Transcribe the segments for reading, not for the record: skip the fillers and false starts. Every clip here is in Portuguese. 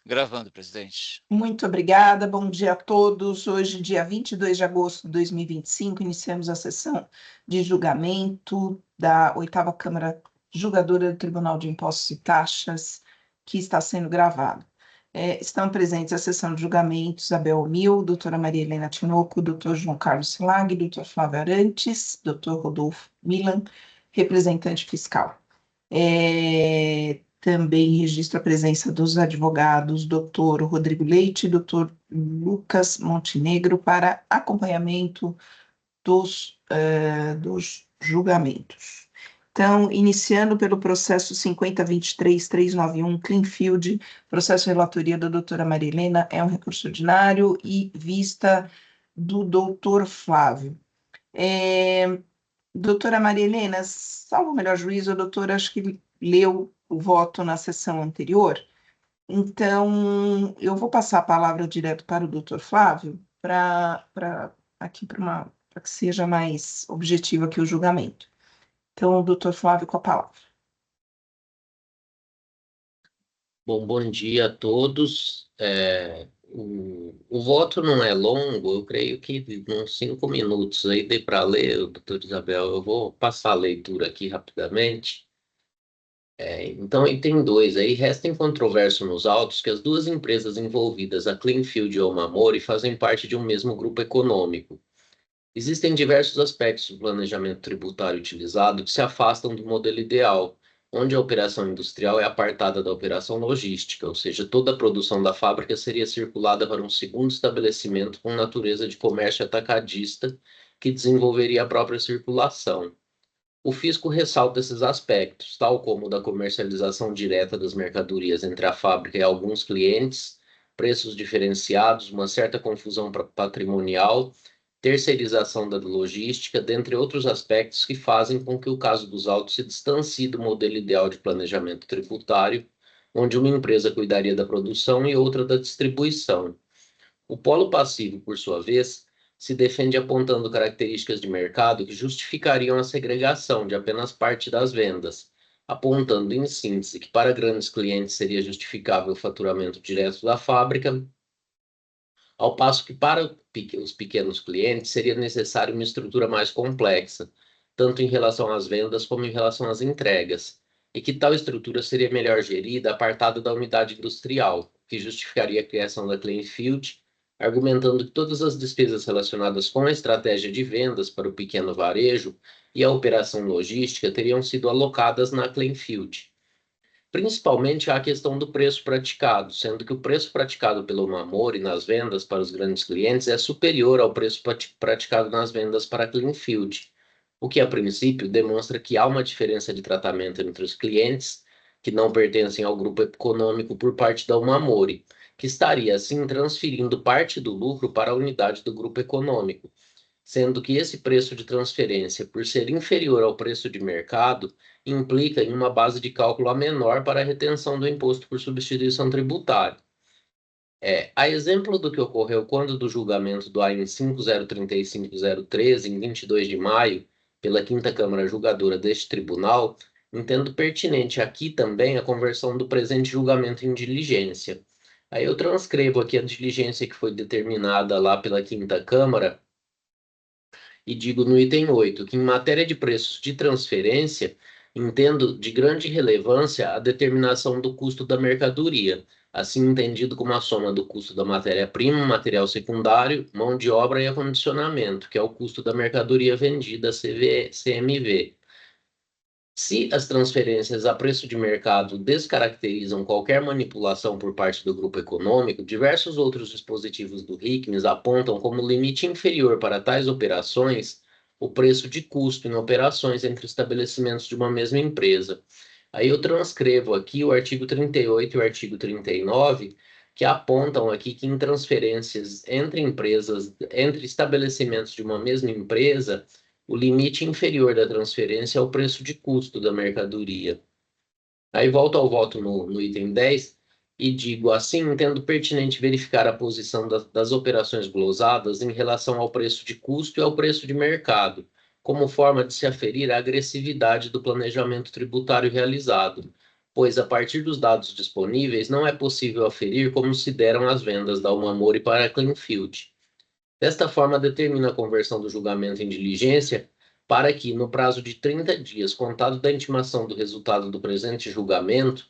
Gravando, presidente. Muito obrigada, bom dia a todos. Hoje, dia 22 de agosto de 2025, iniciamos a sessão de julgamento da 8ª Câmara Julgadora do Tribunal de Impostos e Taxas, que está sendo gravado. Estão presentes a sessão de julgamento Isabel Mil, doutora Maria Helena Tinoco, doutor João Carlos Silag, doutor Flávio Arantes, doutor Rodolfo Milan, representante fiscal. Também registro a presença dos advogados doutor Rodrigo Leite e doutor Lucas Montenegro para acompanhamento dos julgamentos. Então, iniciando pelo processo 5023-391, Cleanfield, processo relatoria da doutora Maria Helena, é um recurso ordinário e vista do doutor Flávio. Doutora Maria Helena, salvo o melhor juízo, a doutora acho que leu o voto na sessão anterior, então eu vou passar a palavra direto para o doutor Flávio, para que seja mais objetivo aqui o julgamento. Então, o doutor Flávio com a palavra. Bom dia a todos. O voto não é longo, eu creio que uns 5 minutos aí dê para ler, doutor Isabel. Eu vou passar a leitura aqui rapidamente. Então, item 2, aí resta incontroverso nos autos que as duas empresas envolvidas, a Cleanfield e a Omamori, fazem parte de um mesmo grupo econômico. Existem diversos aspectos do planejamento tributário utilizado que se afastam do modelo ideal, onde a operação industrial é apartada da operação logística, ou seja, toda a produção da fábrica seria circulada para um segundo estabelecimento com natureza de comércio atacadista, que desenvolveria a própria circulação. O fisco ressalta esses aspectos, tal como o da comercialização direta das mercadorias entre a fábrica e alguns clientes, preços diferenciados, uma certa confusão patrimonial, terceirização da logística, dentre outros aspectos que fazem com que o caso dos autos se distancie do modelo ideal de planejamento tributário, onde uma empresa cuidaria da produção e outra da distribuição. O polo passivo, por sua vez, se defende apontando características de mercado que justificariam a segregação de apenas parte das vendas, apontando, em síntese, que para grandes clientes seria justificável o faturamento direto da fábrica, ao passo que para os pequenos clientes seria necessária uma estrutura mais complexa, tanto em relação às vendas como em relação às entregas, e que tal estrutura seria melhor gerida apartada da unidade industrial, que justificaria a criação da Cleanfield, argumentando que todas as despesas relacionadas com a estratégia de vendas para o pequeno varejo e a operação logística teriam sido alocadas na Cleanfield. Principalmente a questão do preço praticado, sendo que o preço praticado pelo Omamori nas vendas para os grandes clientes é superior ao preço praticado nas vendas para a Cleanfield, o que a princípio demonstra que há uma diferença de tratamento entre os clientes que não pertencem ao grupo econômico por parte da Omamori, que estaria assim transferindo parte do lucro para a unidade do grupo econômico, sendo que esse preço de transferência, por ser inferior ao preço de mercado, implica em uma base de cálculo a menor para a retenção do imposto por substituição tributária. A exemplo do que ocorreu quando do julgamento do AIN 5035-013, em 22 de maio, pela 5ª Câmara Julgadora deste Tribunal, entendo pertinente aqui também a conversão do presente julgamento em diligência. Aí eu transcrevo aqui a diligência que foi determinada lá pela 5ª Câmara e digo no item 8 que, em matéria de preços de transferência, entendo de grande relevância a determinação do custo da mercadoria, assim entendido como a soma do custo da matéria-prima, material secundário, mão de obra e acondicionamento, que é o custo da mercadoria vendida, CMV. Se as transferências a preço de mercado descaracterizam qualquer manipulação por parte do grupo econômico, diversos outros dispositivos do RICMES apontam como limite inferior para tais operações o preço de custo em operações entre estabelecimentos de uma mesma empresa. Aí eu transcrevo aqui o artigo 38 e o artigo 39, que apontam aqui que em transferências entre empresas, entre estabelecimentos de uma mesma empresa, o limite inferior da transferência é o preço de custo da mercadoria. Aí volto ao voto no item 10 e digo assim, entendo pertinente verificar a posição das operações glosadas em relação ao preço de custo e ao preço de mercado, como forma de se aferir à agressividade do planejamento tributário realizado, pois a partir dos dados disponíveis não é possível aferir como se deram as vendas da Umamori para a Cleanfield. Desta forma, determina a conversão do julgamento em diligência para que, no prazo de 30 dias, contado da intimação do resultado do presente julgamento,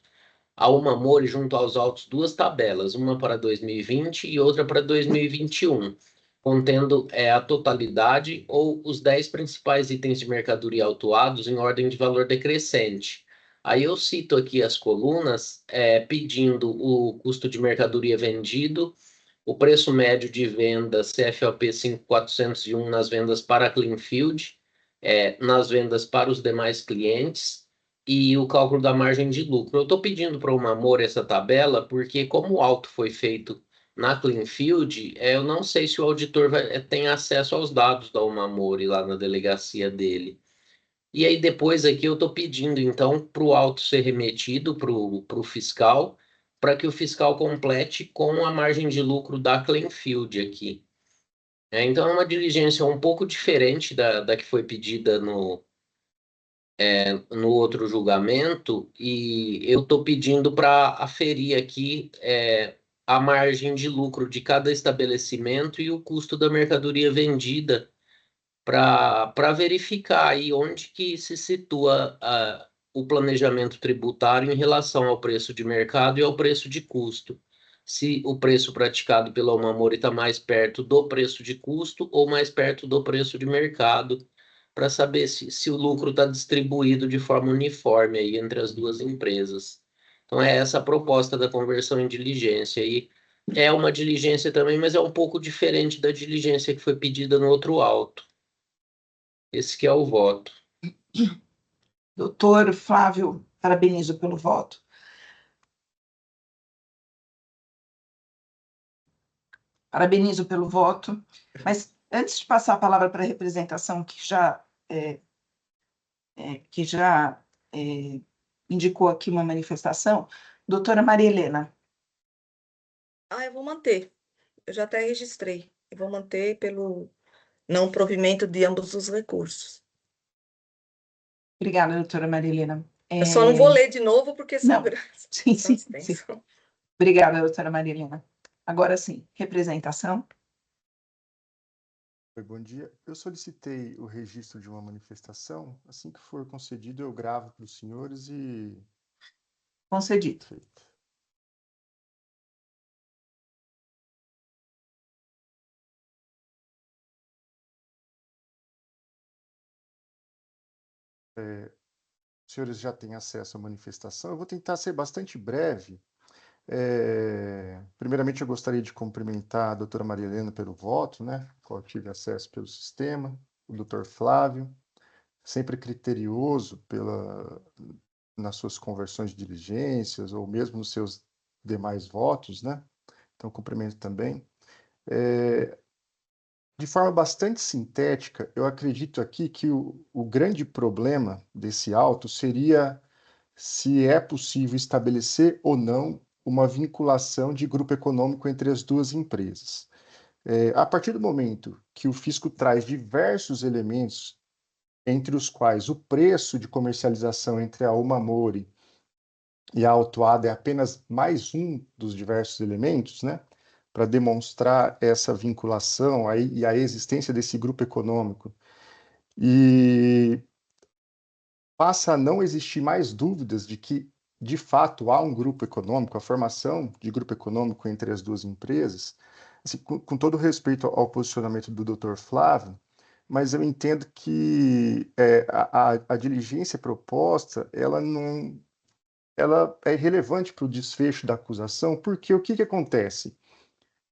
a Umamori junto aos autos duas tabelas, uma para 2020 e outra para 2021, contendo a totalidade ou os 10 principais itens de mercadoria autuados em ordem de valor decrescente. Aí eu cito aqui as colunas, pedindo o custo de mercadoria vendido, o preço médio de venda CFOP 5401 nas vendas para a Cleanfield, nas vendas para os demais clientes, e o cálculo da margem de lucro. Eu estou pedindo para o Mamor essa tabela porque, como o auto foi feito na Cleanfield, eu não sei se o auditor tem acesso aos dados da Umamori lá na delegacia dele. E aí depois aqui eu estou pedindo, então, para o auto ser remetido para o fiscal, para que o fiscal complete com a margem de lucro da Cleanfield aqui. Então é uma diligência um pouco diferente da que foi pedida no outro julgamento, e eu estou pedindo para aferir aqui a margem de lucro de cada estabelecimento e o custo da mercadoria vendida para verificar aí onde que se situa o planejamento tributário em relação ao preço de mercado e ao preço de custo. Se o preço praticado pela Umamori está mais perto do preço de custo ou mais perto do preço de mercado, para saber se o lucro está distribuído de forma uniforme aí entre as duas empresas. Então é essa a proposta da conversão em diligência. E é uma diligência também, mas é um pouco diferente da diligência que foi pedida no outro auto. Esse que é o voto. Doutor Flávio, parabenizo pelo voto. Parabenizo pelo voto, mas antes de passar a palavra para a representação, que já indicou aqui uma manifestação, doutora Maria Helena. Eu vou manter. Eu já até registrei. Eu vou manter pelo não provimento de ambos os recursos. Obrigada, doutora Maria Helena. Eu só não vou ler de novo porque são Não. grandes. Sim, São sim. extensos. Obrigada, doutora Maria Helena. Agora sim, representação. Oi, bom dia. Eu solicitei o registro de uma manifestação. Assim que for concedido, eu gravo para os senhores e... Concedido. Feito. Os senhores já têm acesso à manifestação. Eu vou tentar ser bastante breve. Primeiramente, eu gostaria de cumprimentar a doutora Maria Helena pelo voto, né? Qual eu tive acesso pelo sistema. O doutor Flávio, sempre criterioso nas suas conversões de diligências ou mesmo nos seus demais votos, né? Então, cumprimento também. De forma bastante sintética, eu acredito aqui que o grande problema desse auto seria se é possível estabelecer ou não uma vinculação de grupo econômico entre as duas empresas. A partir do momento que o fisco traz diversos elementos, entre os quais o preço de comercialização entre a Umamori e a autuada é apenas mais um dos diversos elementos, né, para demonstrar essa vinculação aí, e a existência desse grupo econômico. E passa a não existir mais dúvidas de que, de fato, há um grupo econômico, a formação de grupo econômico entre as duas empresas, assim, com todo respeito ao posicionamento do Dr. Flávio, mas eu entendo que a diligência proposta, ela é relevante para o desfecho da acusação, porque o que acontece?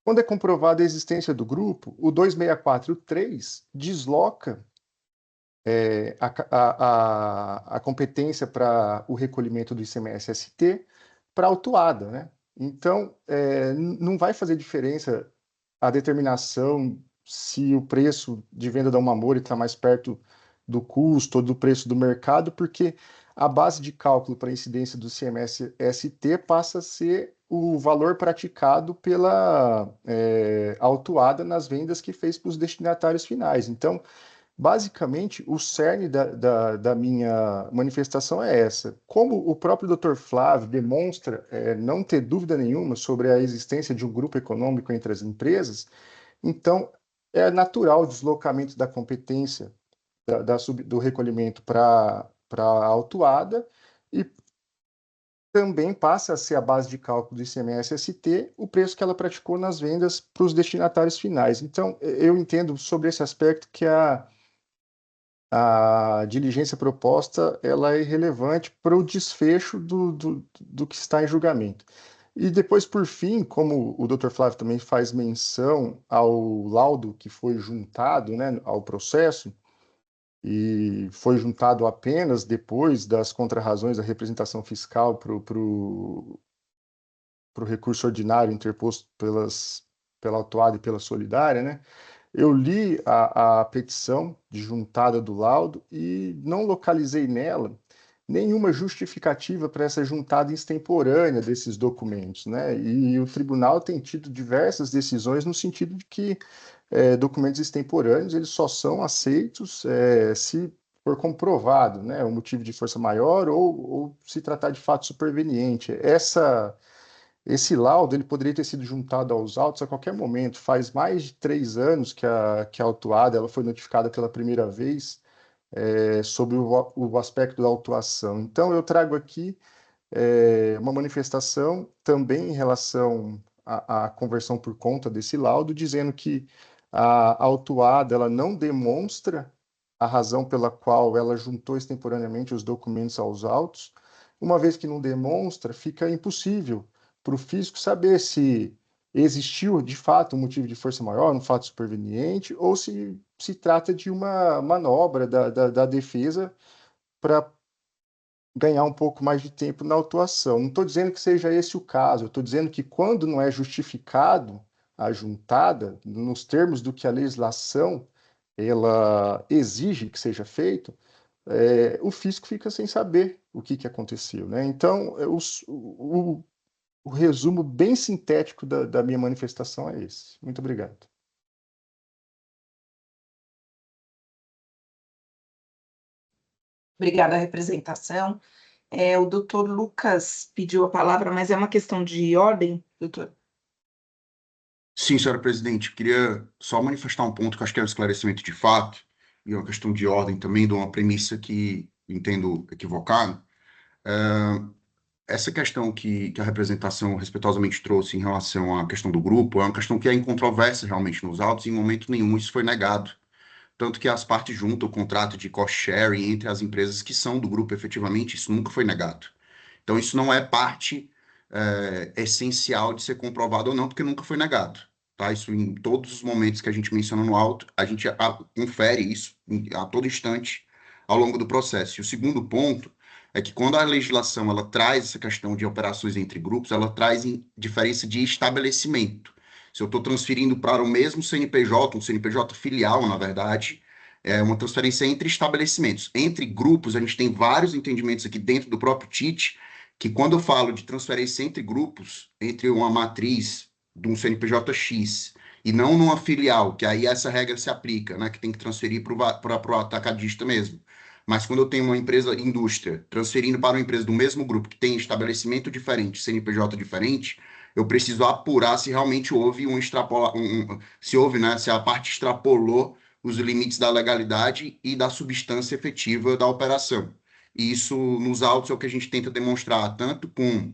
Quando é comprovada a existência do grupo, o 264.3 desloca a competência para o recolhimento do ICMS-ST para a autuada, né? Então, não vai fazer diferença a determinação se o preço de venda da Umamori está mais perto do custo ou do preço do mercado, porque a base de cálculo para a incidência do ICMS-ST passa a ser o valor praticado pela autuada nas vendas que fez para os destinatários finais. Então, Basicamente, o cerne da minha manifestação é essa. Como o próprio Dr. Flávio demonstra não ter dúvida nenhuma sobre a existência de um grupo econômico entre as empresas, então é natural o deslocamento da competência do recolhimento para a autuada e também passa a ser a base de cálculo do ICMS-ST o preço que ela praticou nas vendas para os destinatários finais. Então, eu entendo sobre esse aspecto que a diligência proposta ela é irrelevante para o desfecho do que está em julgamento. E depois, por fim, como o Dr. Flávio também faz menção ao laudo que foi juntado, né, ao processo, e foi juntado apenas depois das contrarrazões da representação fiscal para o recurso ordinário interposto pela autuada e pela solidária, né? Eu li a petição de juntada do laudo e não localizei nela nenhuma justificativa para essa juntada extemporânea desses documentos, né? E o tribunal tem tido diversas decisões no sentido de que documentos extemporâneos eles só são aceitos se for comprovado, né, o motivo de força maior ou se tratar de fato superveniente. Esse laudo ele poderia ter sido juntado aos autos a qualquer momento. Faz mais de 3 anos que a autuada ela foi notificada pela primeira vez sobre o aspecto da autuação. Então, eu trago aqui uma manifestação também em relação à conversão por conta desse laudo, dizendo que a autuada ela não demonstra a razão pela qual ela juntou extemporaneamente os documentos aos autos. Uma vez que não demonstra, fica impossível para o fisco saber se existiu de fato um motivo de força maior, um fato superveniente, ou se trata de uma manobra da defesa para ganhar um pouco mais de tempo na autuação. Não estou dizendo que seja esse o caso, eu estou dizendo que quando não é justificado a juntada, nos termos do que a legislação ela exige que seja feito, o fisco fica sem saber o que aconteceu, né? Então, o resumo bem sintético da minha manifestação é esse. Muito obrigado. Obrigada a representação. O doutor Lucas pediu a palavra, mas é uma questão de ordem, doutor? Sim, senhora presidente, queria só manifestar um ponto que eu acho que é um esclarecimento de fato e uma questão de ordem também, de uma premissa que entendo equivocada. Essa questão que a representação respeitosamente trouxe em relação à questão do grupo é uma questão que é incontrovérsia realmente nos autos e em momento nenhum isso foi negado. Tanto que as partes juntam o contrato de cost sharing entre as empresas que são do grupo efetivamente, isso nunca foi negado. Então isso não é parte essencial de ser comprovado ou não, porque nunca foi negado. Tá? Isso em todos os momentos que a gente menciona no auto, a gente confere isso a todo instante ao longo do processo. E o segundo ponto é que quando a legislação ela traz essa questão de operações entre grupos, ela traz diferença de estabelecimento. Se eu estou transferindo para o mesmo CNPJ, um CNPJ filial, na verdade, é uma transferência entre estabelecimentos. Entre grupos, a gente tem vários entendimentos aqui dentro do próprio TIT, que quando eu falo de transferência entre grupos, entre uma matriz de um CNPJ X e não numa filial, que aí essa regra se aplica, né, que tem que transferir para o atacadista mesmo. Mas quando eu tenho uma empresa indústria transferindo para uma empresa do mesmo grupo que tem estabelecimento diferente, CNPJ diferente, eu preciso apurar se realmente houve se houve, né, se a parte extrapolou os limites da legalidade e da substância efetiva da operação. E isso, nos autos, é o que a gente tenta demonstrar, tanto com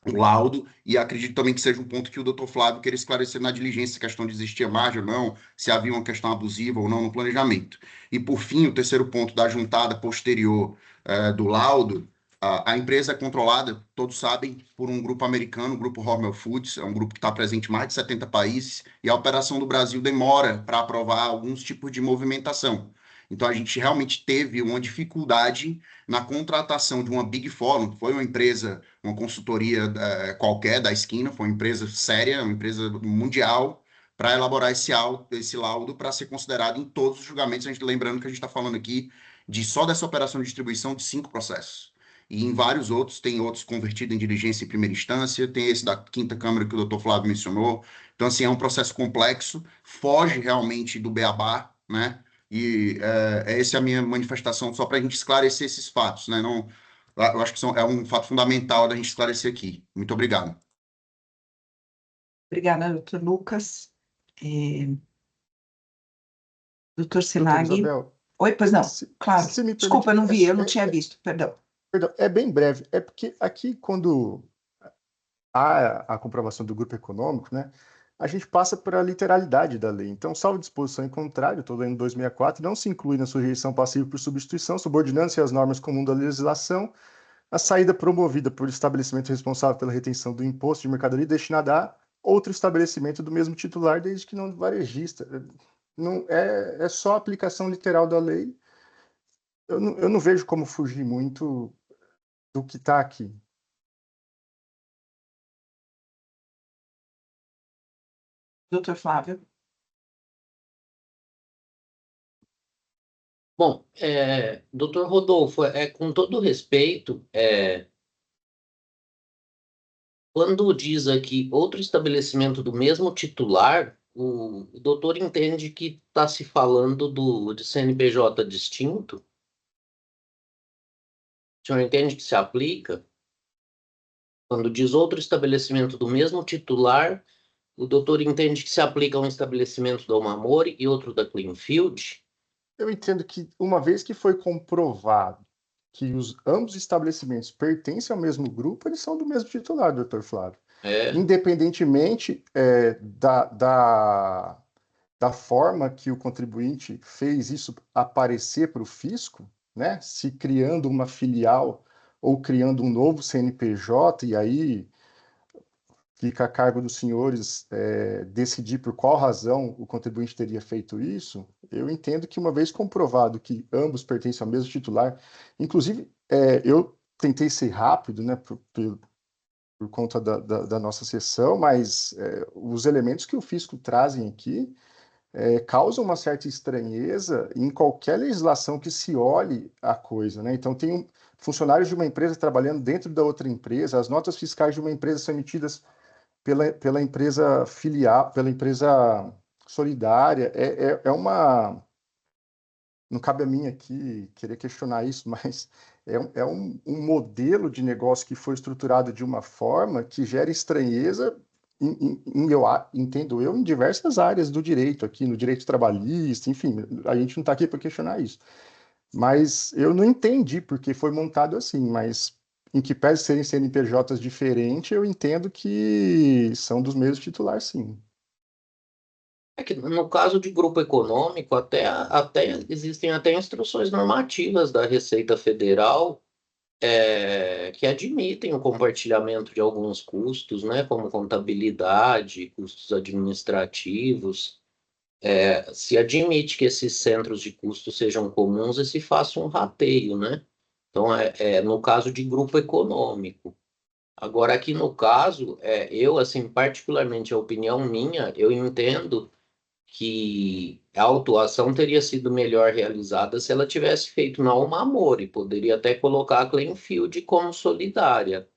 o laudo, e acredito também que seja um ponto que o doutor Flávio queira esclarecer na diligência, a questão de existir margem ou não, se havia uma questão abusiva ou não no planejamento. E, por fim, o terceiro ponto da juntada posterior do laudo, a empresa é controlada, todos sabem, por um grupo americano, o grupo Hormel Foods, é um grupo que está presente em mais de 70 países, e a operação do Brasil demora para aprovar alguns tipos de movimentação. Então, a gente realmente teve uma dificuldade na contratação de uma Big Four, não foi uma empresa, uma consultoria qualquer da esquina, foi uma empresa séria, uma empresa mundial, para elaborar esse laudo para ser considerado em todos os julgamentos. A gente lembrando que a gente está falando aqui de só dessa operação de distribuição de 5 processos. E em vários outros, tem outros convertidos em diligência em primeira instância, tem esse da quinta Câmara que o doutor Flávio mencionou. Então, assim, é um processo complexo, foge realmente do beabá, né? E essa é a minha manifestação, só para a gente esclarecer esses fatos, né? Não, eu acho que é um fato fundamental da gente esclarecer aqui. Muito obrigado. Obrigada, doutor Lucas. Doutor Doutora Silag. Isabel, Oi, pois não. se Claro. me Desculpa, eu não vi, eu não permite, tinha visto, perdão. perdão, é bem breve. É porque aqui, quando há a comprovação do grupo econômico, né, a gente passa por a literalidade da lei. Então, salvo disposição em contrário, estou lendo 264, não se inclui na sujeição passiva por substituição, subordinando-se às normas comuns da legislação, a saída promovida por estabelecimento responsável pela retenção do imposto de mercadoria destinada a outro estabelecimento do mesmo titular, desde que não varejista. Não, é só a aplicação literal da lei. Eu não vejo como fugir muito do que está aqui. Doutor Flávio. Bom, doutor Rodolfo, com todo respeito, quando diz aqui outro estabelecimento do mesmo titular, o doutor entende que está se falando de CNPJ distinto? O senhor entende que se aplica? Quando diz outro estabelecimento do mesmo titular, o doutor entende que se aplica a um estabelecimento da Omamori e outro da Cleanfield? Eu entendo que, uma vez que foi comprovado que ambos estabelecimentos pertencem ao mesmo grupo, eles são do mesmo titular, doutor Flávio. Independentemente da forma que o contribuinte fez isso aparecer para o fisco, né? Se criando uma filial ou criando um novo CNPJ, e aí fica a cargo dos senhores decidir por qual razão o contribuinte teria feito isso. Eu entendo que, uma vez comprovado que ambos pertencem ao mesmo titular, inclusive eu tentei ser rápido, né, por conta da nossa sessão, mas os elementos que o fisco trazem aqui causam uma certa estranheza em qualquer legislação que se olhe a coisa, né? Então, tem funcionários de uma empresa trabalhando dentro da outra empresa, as notas fiscais de uma empresa são emitidas pela empresa filial, pela empresa solidária. Não cabe a mim aqui querer questionar isso, mas um modelo de negócio que foi estruturado de uma forma que gera estranheza, entendo eu, em diversas áreas do direito, aqui no direito trabalhista, enfim, a gente não está aqui para questionar isso. Mas eu não entendi porque foi montado assim, mas em que pese serem CNPJs diferentes, eu entendo que são dos mesmos titulares, sim. É que no caso de grupo econômico, até existem até instruções normativas da Receita Federal que admitem o compartilhamento de alguns custos, né, como contabilidade, custos administrativos. Se admite que esses centros de custos sejam comuns e se faça um rateio, né? Então, no caso de grupo econômico. Agora, aqui no caso, eu, assim, particularmente a opinião minha, eu entendo que a autuação teria sido melhor realizada se ela tivesse feito na Omamori, poderia até colocar a Cleanfield como solidária,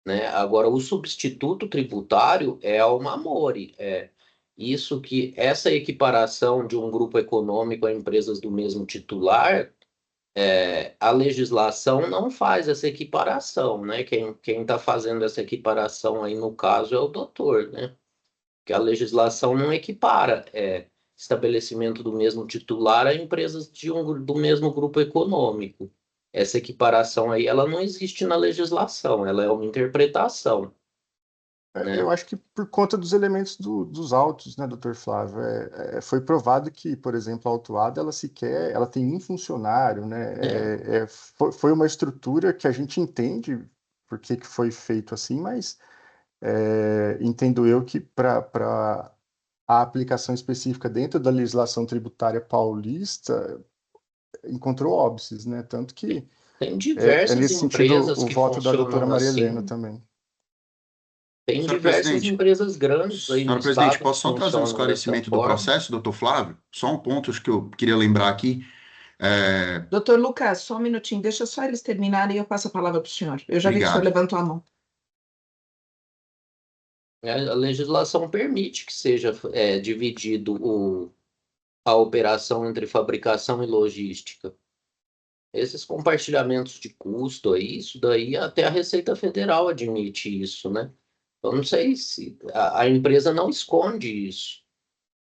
né? Agora, o substituto tributário é a Omamori, isso que essa equiparação de um grupo econômico a empresas do mesmo titular, a legislação não faz essa equiparação, né? Quem está fazendo essa equiparação aí no caso é o doutor, né? Que a legislação não equipara estabelecimento do mesmo titular a empresas do mesmo grupo econômico. Essa equiparação aí, ela não existe na legislação, ela é uma interpretação, né? Eu acho que por conta dos elementos dos autos, né, doutor Flávio? Foi provado que, por exemplo, a autuada, ela tem um funcionário, né? Foi uma estrutura que a gente entende por que foi feito assim, mas entendo eu que para a aplicação específica dentro da legislação tributária paulista encontrou óbices, né? Tanto que Tem é diversas nesse sentido empresas o que voto da doutora funcionam Maria Helena assim. também. Tem Senhor diversas presidente, empresas grandes aí no senhora presidente, estado que posso só trazer um funcionam dessa esclarecimento do forma. processo, doutor Flávio? Só um ponto acho que eu queria lembrar aqui. Doutor Lucas, só um minutinho, deixa só eles terminarem e eu passo a palavra para o senhor. Eu já vi que o senhor Obrigado. levantou a mão. A legislação permite que seja dividido a operação entre fabricação e logística. Esses compartilhamentos de custo aí, isso daí até a Receita Federal admite isso, né? Eu não sei se a empresa não esconde isso.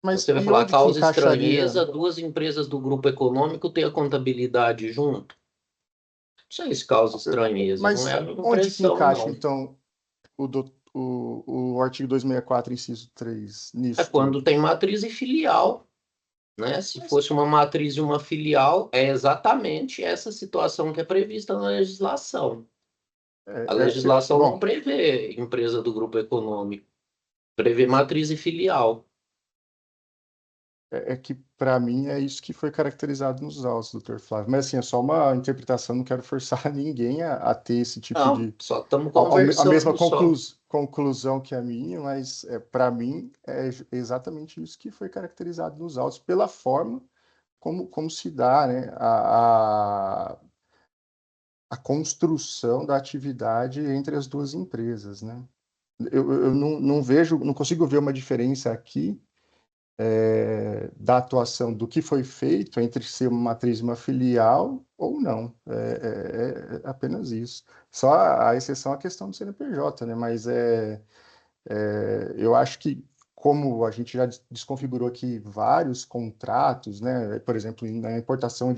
Mas Você vai e falar onde que causa encaixaria? estranheza, duas empresas do grupo econômico têm a contabilidade junto. Não sei se causa estranheza, não é Mas a minha onde que impressão, encaixa, não. então, o artigo 264, inciso 3, É nisso quando tudo? tem matriz e filial, né? Se Mas, fosse uma matriz e uma filial, é exatamente essa situação que é prevista na legislação. A legislação não bom, prevê empresa do grupo econômico, prevê matriz e filial. é que para mim é isso que foi caracterizado nos autos, doutor Flávio. Mas assim, é só uma interpretação, não quero forçar ninguém a ter esse tipo Não, de... só estamos A mesma conversando só. conclusão que a minha, mas para mim é exatamente isso que foi caracterizado nos autos, pela forma como se dá, né, a construção da atividade entre as duas empresas, né? Eu não vejo, não consigo ver uma diferença aqui da atuação do que foi feito entre ser uma matriz e uma filial ou não. É apenas isso. Só a exceção é a questão do CNPJ, né? Mas eu acho que como a gente já desconfigurou aqui vários contratos, né? Por exemplo, na importação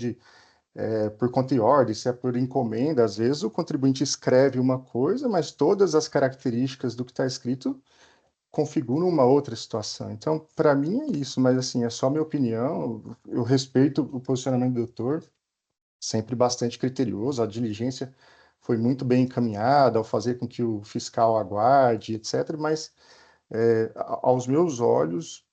por conta e ordem, se é por encomenda, às vezes o contribuinte escreve uma coisa, mas todas as características do que está escrito configuram uma outra situação. Então, para mim é isso, mas assim, é só minha opinião. Eu respeito o posicionamento do doutor, sempre bastante criterioso, a diligência foi muito bem encaminhada ao fazer com que o fiscal aguarde, etc. Mas, aos meus olhos,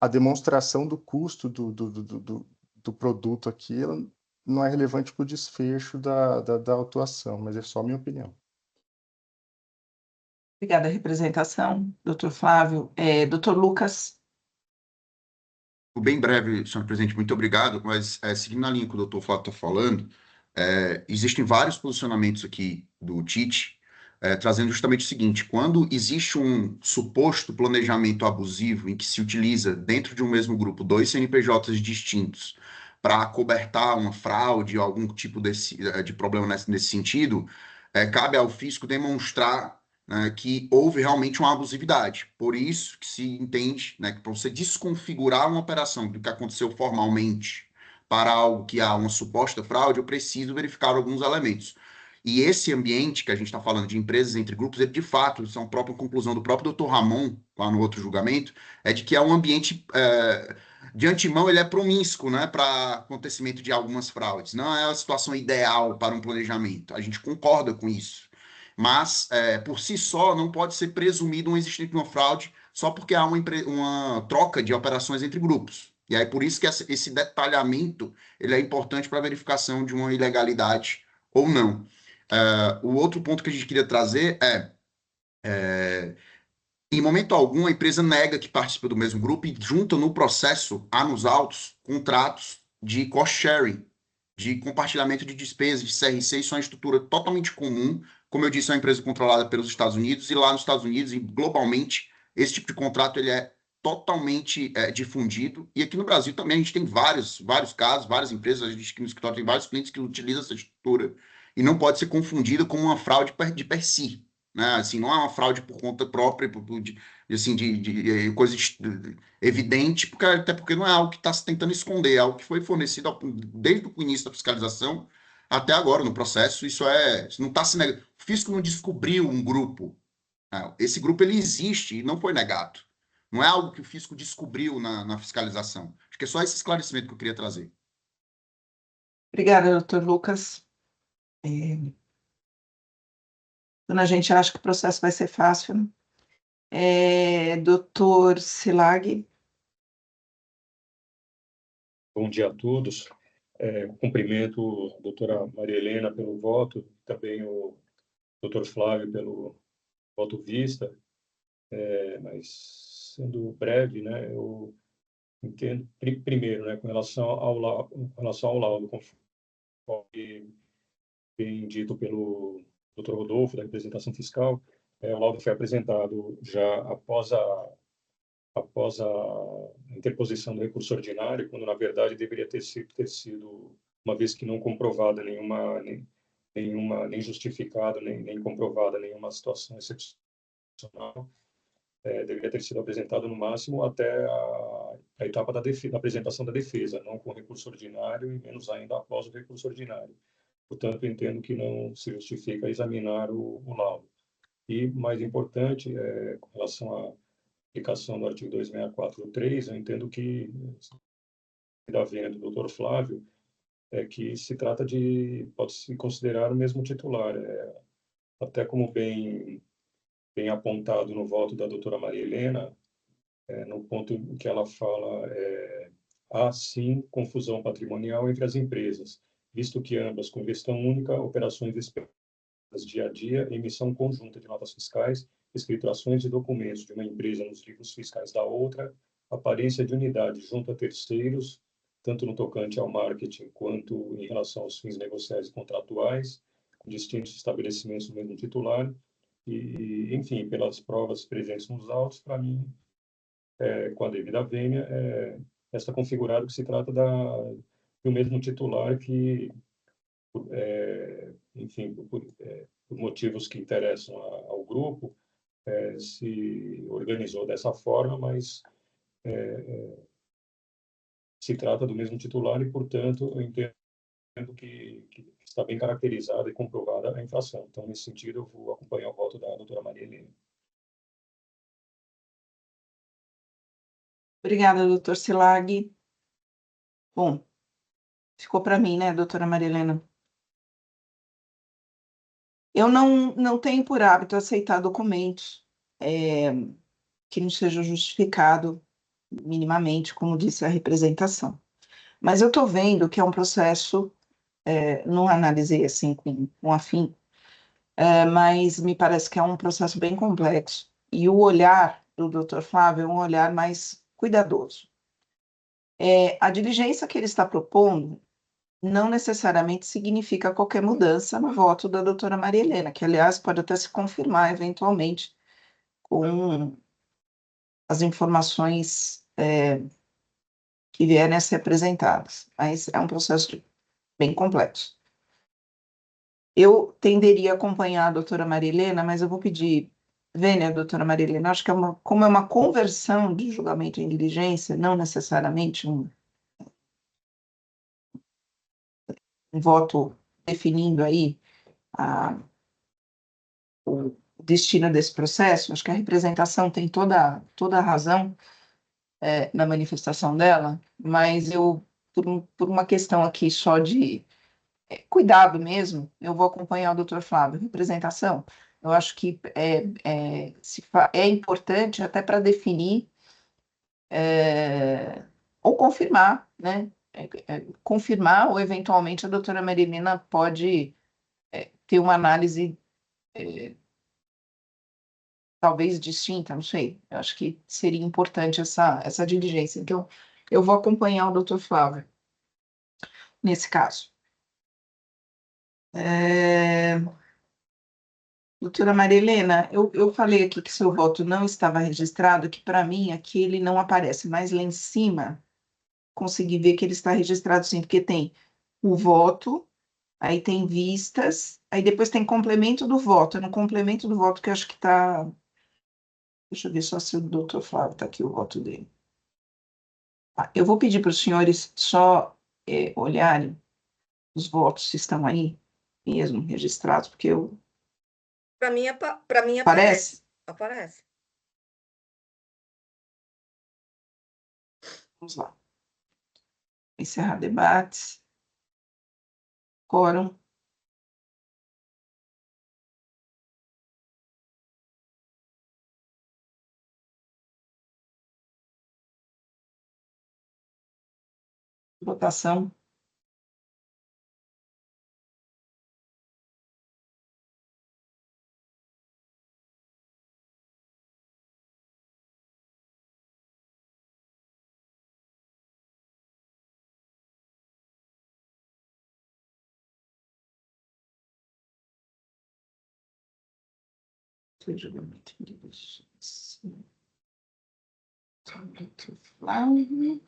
a demonstração do custo do produto aqui ela não é relevante para o desfecho da autuação, mas é só minha opinião. Obrigada, representação, doutor Flávio. Doutor Lucas, Bem breve, senhor presidente, muito obrigado, mas seguindo na linha que o doutor Flávio está falando, existem vários posicionamentos aqui do Tite, trazendo justamente o seguinte: quando existe um suposto planejamento abusivo em que se utiliza dentro de um mesmo grupo dois CNPJs distintos para acobertar uma fraude ou algum tipo de problema nesse sentido, cabe ao fisco demonstrar, né, que houve realmente uma abusividade. Por isso que se entende, né, que para você desconfigurar uma operação do que aconteceu formalmente para algo que há uma suposta fraude, eu preciso verificar alguns elementos. E esse ambiente que a gente está falando de empresas entre grupos, ele, de fato, isso é uma própria conclusão do próprio Dr. Ramon, lá no outro julgamento, é de que é um ambiente, de antemão, ele é promíscuo, né, para acontecimento de algumas fraudes. Não é a situação ideal para um planejamento. A gente concorda com isso. Mas, por si só, não pode ser presumido um existimento de uma fraude só porque há uma troca de operações entre grupos. E aí, por isso que esse detalhamento ele é importante para a verificação de uma ilegalidade ou não. O outro ponto que a gente queria trazer em momento algum, a empresa nega que participa do mesmo grupo e junta no processo, há nos autos, contratos de cost sharing, de compartilhamento de despesas, de CRC. Isso é uma estrutura totalmente comum. Como eu disse, é uma empresa controlada pelos Estados Unidos, e lá nos Estados Unidos e globalmente, esse tipo de contrato ele é totalmente difundido. E aqui no Brasil também a gente tem vários casos, várias empresas, a gente aqui no escritório tem vários clientes que utilizam essa estrutura e não pode ser confundida com uma fraude de per si, né? Assim, não é uma fraude por conta própria, assim, de coisa evidente, até porque não é algo que está se tentando esconder, é algo que foi fornecido desde o início da fiscalização até agora no processo. Isso não está se negando. O fisco não descobriu um grupo, né? Esse grupo ele existe e não foi negado. Não é algo que o fisco descobriu na fiscalização. Acho que é só esse esclarecimento que eu queria trazer. obrigada, doutor Lucas. É, Quando a gente acha que o processo vai ser fácil, né? Doutor Silag, Bom dia a todos. Cumprimento a doutora Maria Helena pelo voto, também o doutor Flávio pelo voto vista, mas sendo breve, né, eu entendo, primeiro, né, com relação ao laudo, conforme bem dito pelo doutor Rodolfo, da representação fiscal, o laudo foi apresentado já após a após a interposição do recurso ordinário, quando na verdade deveria ter sido, uma vez que não comprovada nem justificada, nem comprovada nenhuma situação excepcional, deveria ter sido apresentado no máximo até a etapa da apresentação da defesa, não com recurso ordinário e menos ainda após o recurso ordinário. Portanto, entendo que não se justifica examinar o laudo. E, mais importante, com relação à aplicação do artigo 264.3, eu entendo que, da vênia do Dr. Flávio, que se trata pode-se considerar o mesmo titular. Até como bem apontado no voto da doutora Maria Helena, no ponto em que ela fala, há sim confusão patrimonial entre as empresas, visto que ambas, com gestão única, operações dia a dia, emissão conjunta de notas fiscais, escriturações de documentos de uma empresa nos livros fiscais da outra, aparência de unidade junto a terceiros, tanto no tocante ao marketing quanto em relação aos fins negociais e contratuais, com distintos estabelecimentos do mesmo titular, e, enfim, pelas provas presentes nos autos, para mim, com a devida vênia, está configurado que se trata do mesmo titular que, enfim, por motivos que interessam ao grupo, se organizou dessa forma, mas se trata do mesmo titular e, portanto, eu entendo que está bem caracterizada e comprovada a infração. Então, nesse sentido, eu vou acompanhar o voto da doutora Maria Helena. Obrigada, doutor Silag. Bom, ficou para mim, né, doutora Maria Helena? Eu não tenho por hábito aceitar documentos que não seja justificado minimamente, como disse a representação. Mas eu estou vendo que é um processo, não analisei assim com afinco, mas me parece que é um processo bem complexo. E o olhar do Dr. Flávio é um olhar mais cuidadoso. A diligência que ele está propondo não necessariamente significa qualquer mudança no voto da doutora Maria Helena, que, aliás, pode até se confirmar eventualmente com as informações que vierem a ser apresentadas. Mas é um processo bem complexo. Eu tenderia a acompanhar a doutora Maria Helena, mas eu vou pedir, Vênia, doutora Maria Helena, acho que como é uma conversão de julgamento em diligência, não necessariamente um voto definindo aí o destino desse processo, acho que a representação tem toda a razão na manifestação dela, mas eu, por uma questão aqui só de cuidado mesmo, eu vou acompanhar o doutor Flávio. Representação, eu acho que é importante até para definir ou confirmar, né? Confirmar ou eventualmente a doutora Marilena pode ter uma análise talvez distinta, não sei. Eu acho que seria importante essa diligência. Então, eu vou acompanhar o doutor Flávio nesse caso. Doutora Maria Helena, eu falei aqui que seu voto não estava registrado, que para mim aqui ele não aparece, mas lá em cima consegui ver que ele está registrado sim, porque tem o voto, aí tem vistas, aí depois tem complemento do voto. É no complemento do voto que eu acho que está. Deixa eu ver só se o doutor Flávio está aqui o voto dele. Eu vou pedir para os senhores só olharem os votos se estão aí mesmo registrados, porque eu. Para mim, para mim Parece? aparece. Vamos lá. Encerrar debates. Quórum. Votação. Julgamento de diligência. Doutor Flávio.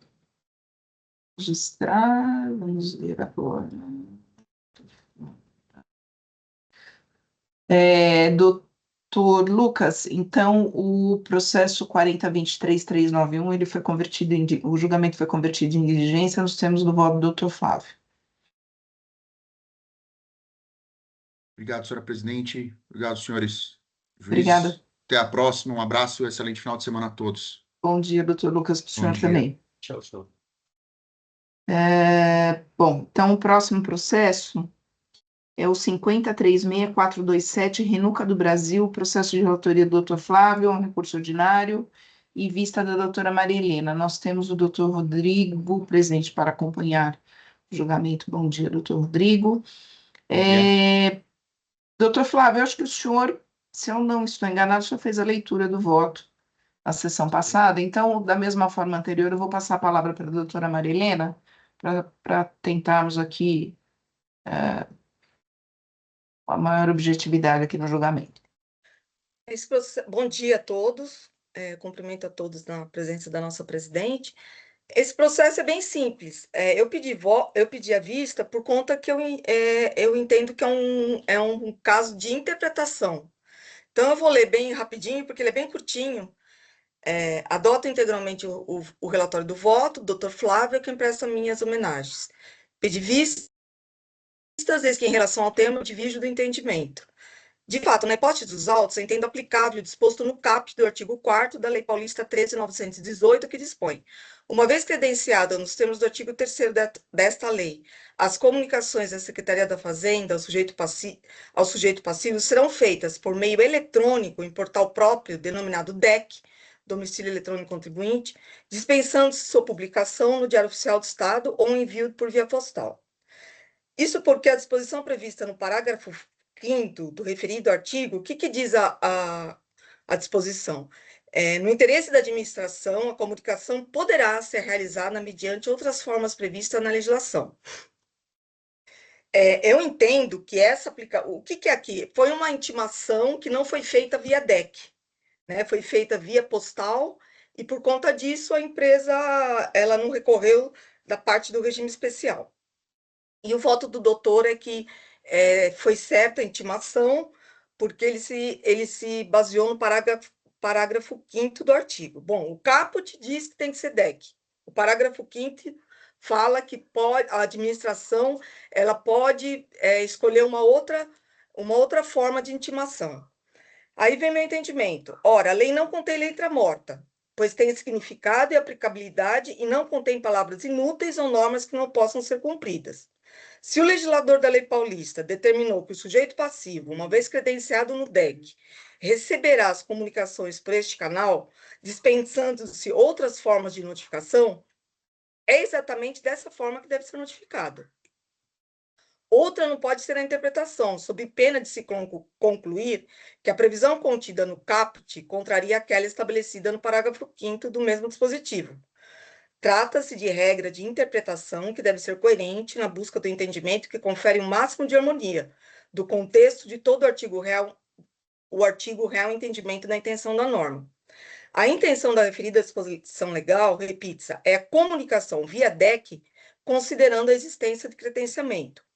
Registrar, vamos ver agora. Doutor Lucas, então o processo 40.23.391, ele foi convertido o julgamento foi convertido em diligência nos termos do voto do doutor Flávio. Obrigado, senhora presidente. Obrigado, senhores juízes. Obrigada. Até a próxima. Um abraço e um excelente final de semana a todos. Bom dia, doutor Lucas, para o senhor dia. também. Tchau, tchau. Bom, então o próximo processo é o 50.36427, Renuca do Brasil, processo de relatoria do doutor Flávio, um recurso ordinário, e vista da doutora Maria Helena. Nós temos o doutor Rodrigo presente para acompanhar o julgamento. Bom dia, doutor Rodrigo. Doutor Flávio, eu acho que o senhor, se eu não estou enganado, já fez a leitura do voto na sessão passada, então, da mesma forma anterior, eu vou passar a palavra para a doutora Maria Helena, para tentarmos aqui a maior objetividade aqui no julgamento. Bom dia a todos, cumprimento a todos na presença da nossa presidente. Esse processo é bem simples. Eu pedi a vista por conta que eu entendo que é um caso de interpretação. Então, eu vou ler bem rapidinho, porque ele é bem curtinho. Adoto integralmente o relatório do voto, doutor Flávio, a quem presta minhas homenagens. Pedi vistas, desde que em relação ao tema, divido do entendimento. De fato, na hipótese dos autos, eu entendo aplicável o disposto no caput do artigo 4º da Lei Paulista 13.918, que dispõe: uma vez credenciada nos termos do artigo 3º desta lei, as comunicações da Secretaria da Fazenda ao sujeito passivo serão feitas por meio eletrônico em portal próprio, denominado DEC, Domicílio Eletrônico Contribuinte, dispensando-se sua publicação no Diário Oficial do Estado ou envio por via postal. Isso porque a disposição prevista no parágrafo 5º do referido artigo, o que diz a disposição? No interesse da administração, a comunicação poderá ser realizada mediante outras formas previstas na legislação. Eu entendo que o que é aqui? Foi uma intimação que não foi feita via DEC, né? Foi feita via postal, e por conta disso a empresa ela não recorreu da parte do regime especial. E o voto do doutor é que foi certa a intimação, porque ele se baseou no parágrafo 5º do artigo. Bom, o caput diz que tem que ser DEC. O parágrafo 5º fala que a administração ela pode escolher uma outra forma de intimação. Aí vem meu entendimento. Ora, a lei não contém letra morta, pois tem significado e aplicabilidade e não contém palavras inúteis ou normas que não possam ser cumpridas. Se o legislador da Lei Paulista determinou que o sujeito passivo, uma vez credenciado no DEC, receberá as comunicações por este canal, dispensando-se outras formas de notificação, é exatamente dessa forma que deve ser notificada. Outra não pode ser a interpretação, sob pena de se concluir que a previsão contida no caput contraria aquela estabelecida no parágrafo 5º do mesmo dispositivo. Trata-se de regra de interpretação que deve ser coerente na busca do entendimento que confere o máximo de harmonia do contexto de todo o artigo real entendimento da intenção da norma. A intenção da referida disposição legal, repita-se, é a comunicação via DEC, considerando a existência de credenciamento.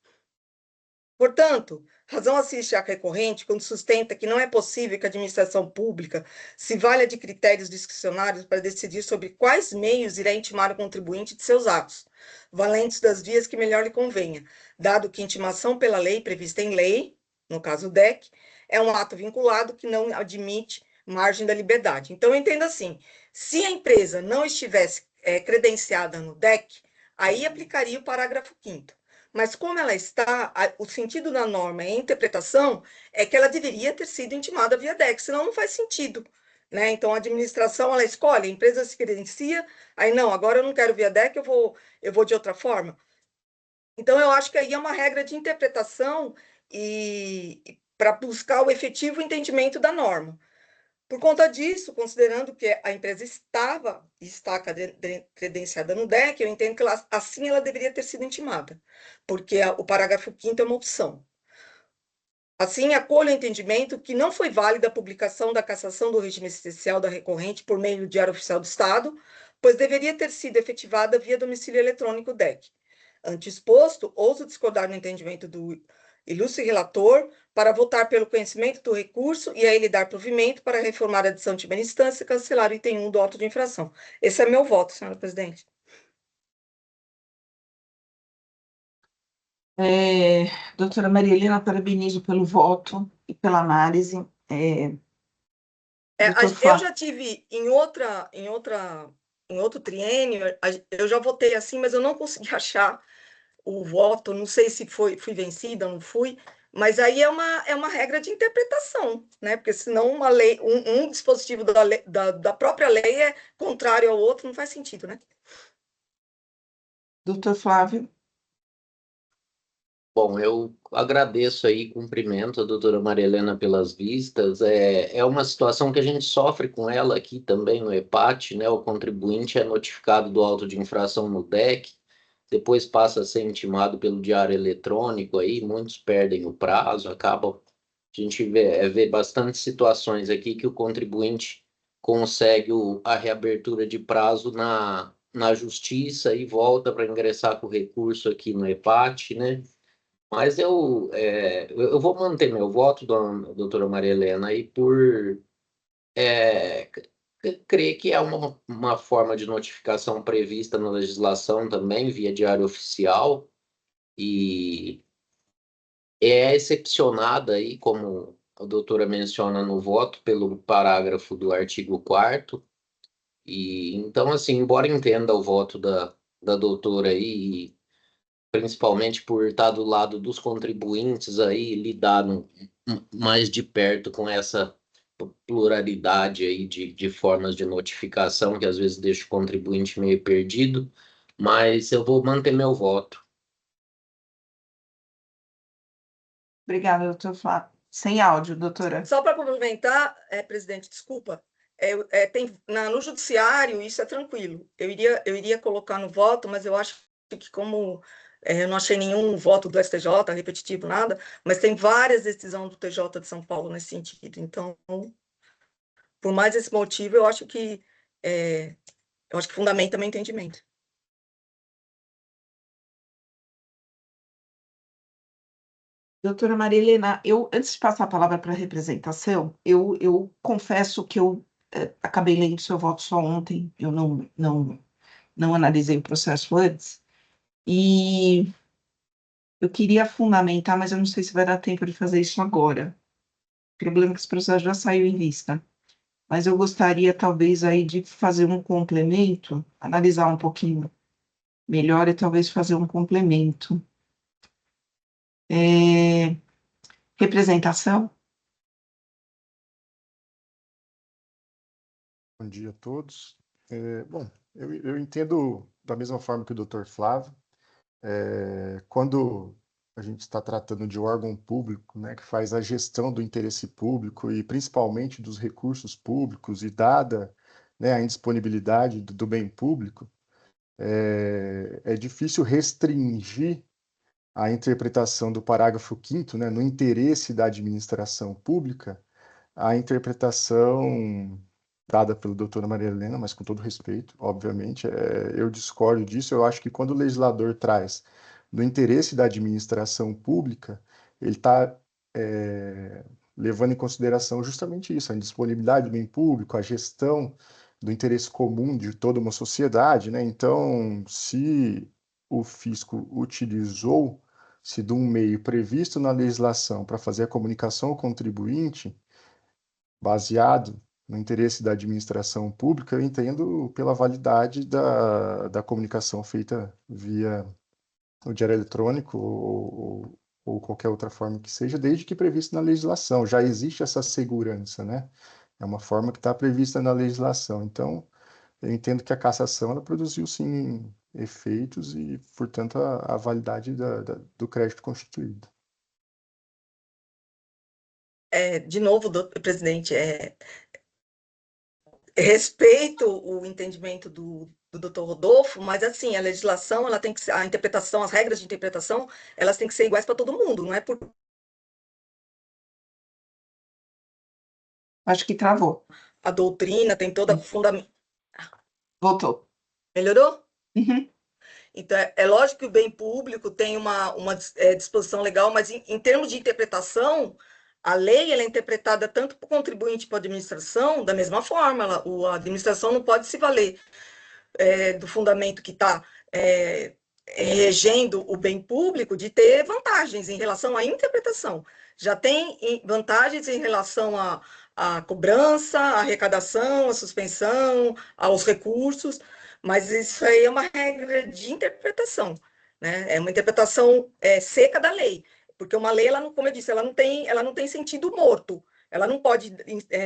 Portanto, razão assiste à recorrente quando sustenta que não é possível que a administração pública se valha de critérios discricionários para decidir sobre quais meios irá intimar o contribuinte de seus atos, valentes das vias que melhor lhe convenha, dado que intimação pela lei prevista em lei, no caso o DEC, é um ato vinculado que não admite margem da liberdade. Então, eu entendo assim, se a empresa não estivesse credenciada no DEC, aí aplicaria o parágrafo 5º. Mas como ela está, o sentido da norma e a interpretação é que ela deveria ter sido intimada via DEC, senão não faz sentido, né? Então, a administração, ela escolhe, a empresa se credencia, aí não, agora eu não quero via DEC, eu vou de outra forma. Então, eu acho que aí é uma regra de interpretação e para buscar o efetivo entendimento da norma. Por conta disso, considerando que a empresa está credenciada no DEC, eu entendo que assim ela deveria ter sido intimada, porque o parágrafo 5º é uma opção. Assim, acolho o entendimento que não foi válida a publicação da cassação do regime especial da recorrente por meio do Diário Oficial do Estado, pois deveria ter sido efetivada via domicílio eletrônico DEC. Ante exposto, ouso discordar do entendimento do ilustre relator para votar pelo conhecimento do recurso e a ele dar provimento para reformar a decisão de primeira instância e cancelar o item 1 do auto de infração. Esse é meu voto, senhora presidente. Doutora Maria Helena, parabenizo pelo voto e pela análise. Doutor Eu Flávio. já tive em outro triênio, eu já votei assim, mas eu não consegui achar o voto, não sei se fui vencida ou não fui, mas aí é uma regra de interpretação, né? Porque senão uma lei, um dispositivo da própria lei é contrário ao outro, não faz sentido, né? Doutor Flávio. Bom, eu agradeço aí, cumprimento a doutora Maria Helena pelas vistas. É uma situação que a gente sofre com ela aqui também no EPAT, né? O contribuinte é notificado do auto de infração no DEC, depois passa a ser intimado pelo diário eletrônico aí, muitos perdem o prazo, acabam. A gente vê bastante situações aqui que o contribuinte consegue a reabertura de prazo na justiça e volta para ingressar com o recurso aqui no EPAT, né? Mas eu vou manter meu voto, doutora Maria Helena, aí por crer que é uma forma de notificação prevista na legislação também, via diário oficial, e é excepcionada aí, como a doutora menciona no voto, pelo parágrafo do artigo 4º, e então, assim, embora entenda o voto da doutora aí, principalmente por estar do lado dos contribuintes aí, lidar mais de perto com essa pluralidade aí de formas de notificação, que às vezes deixa o contribuinte meio perdido, mas eu vou manter meu voto. Obrigada, doutor Flávio. Sem áudio, doutora. Só para complementar, presidente, desculpa, no judiciário isso é tranquilo. Eu iria colocar no voto, mas eu acho que como eu não achei nenhum voto do STJ repetitivo, nada, mas tem várias decisões do TJ de São Paulo nesse sentido. Então, por mais esse motivo, eu acho que fundamenta meu entendimento. Doutora Maria Helena, antes de passar a palavra para a representação, eu confesso que eu acabei lendo seu voto só ontem, eu não analisei o processo antes, e eu queria fundamentar, mas eu não sei se vai dar tempo de fazer isso agora. O problema é que esse processo já saiu em vista. Mas eu gostaria, talvez, aí de fazer um complemento, analisar um pouquinho melhor e talvez fazer um complemento. Representação? Bom dia a todos. Bom, eu entendo da mesma forma que o Dr. Flávio, quando a gente está tratando de órgão público, né, que faz a gestão do interesse público e principalmente dos recursos públicos e dada, né, a indisponibilidade do bem público, é difícil restringir a interpretação do parágrafo 5º, né, no interesse da administração pública, a interpretação dada pelo doutora Maria Helena, mas com todo respeito, obviamente, eu discordo disso. Eu acho que quando o legislador traz no interesse da administração pública, ele está levando em consideração justamente isso, a indisponibilidade do bem público, a gestão do interesse comum de toda uma sociedade, né? Então, se o fisco utilizou-se de um meio previsto na legislação para fazer a comunicação ao contribuinte, baseado no interesse da administração pública, eu entendo pela validade da comunicação feita via o diário eletrônico ou qualquer outra forma que seja, desde que previsto na legislação. Já existe essa segurança, né? É uma forma que está prevista na legislação. Então, eu entendo que a cassação ela produziu, sim, efeitos e, portanto, a validade do crédito constituído. De novo, presidente, respeito o entendimento do doutor Rodolfo, mas assim, a legislação, ela tem que ser, a interpretação, as regras de interpretação, elas têm que ser iguais para todo mundo, não é por Acho que travou. A doutrina tem toda a fundamentação. Voltou. Melhorou? Uhum. Então, é lógico que o bem público tem uma disposição legal, mas em termos de interpretação, a lei ela é interpretada tanto para o contribuinte para a administração, da mesma forma, a administração não pode se valer do fundamento que está regendo o bem público de ter vantagens em relação à interpretação. Já tem vantagens em relação à cobrança, à arrecadação, à suspensão, aos recursos, mas isso aí é uma regra de interpretação, né? É uma interpretação seca da lei, porque uma lei, ela não, como eu disse, ela não tem sentido morto. Ela não pode,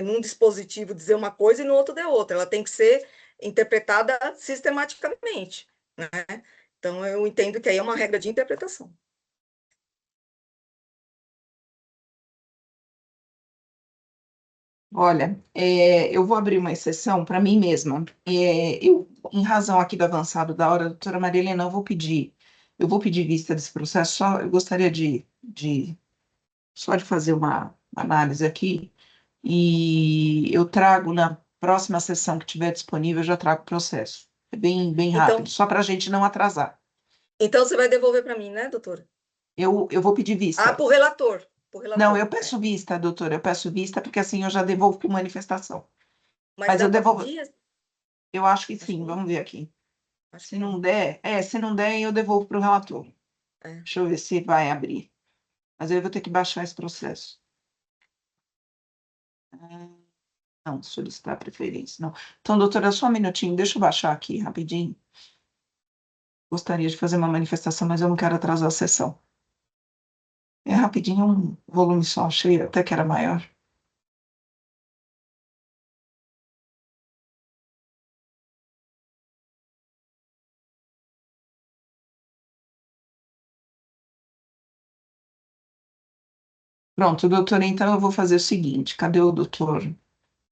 num dispositivo, dizer uma coisa e no outro de outra. Ela tem que ser interpretada sistematicamente, né? Então, eu entendo que aí é uma regra de interpretação. Olha, eu vou abrir uma exceção para mim mesma. Em razão aqui do avançado da hora, doutora Maria Helena, eu vou pedir vista desse processo, só eu gostaria só de fazer uma análise aqui, e eu trago na próxima sessão que tiver disponível, eu já trago o processo. É bem rápido, Então, só para a gente não atrasar. então você vai devolver para mim, né, doutora? Eu vou pedir Ah, vista. para o relator. Não, eu peço vista, doutora, eu peço vista, porque assim eu já devolvo por manifestação. Mas Mas dá eu para devolvo, pedir? eu acho que Acho sim, que não. vamos ver aqui. Acho Se que não não. der, se não der, eu devolvo para o relator. É. Deixa eu ver se vai abrir. Mas aí eu vou ter que baixar esse processo. Não, solicitar preferência, não. Então, doutora, só um minutinho, deixa eu baixar aqui rapidinho. Gostaria de fazer uma manifestação, mas eu não quero atrasar a sessão. É rapidinho, um volume só, achei até que era maior. Pronto, doutora, então eu vou fazer o seguinte, cadê o doutor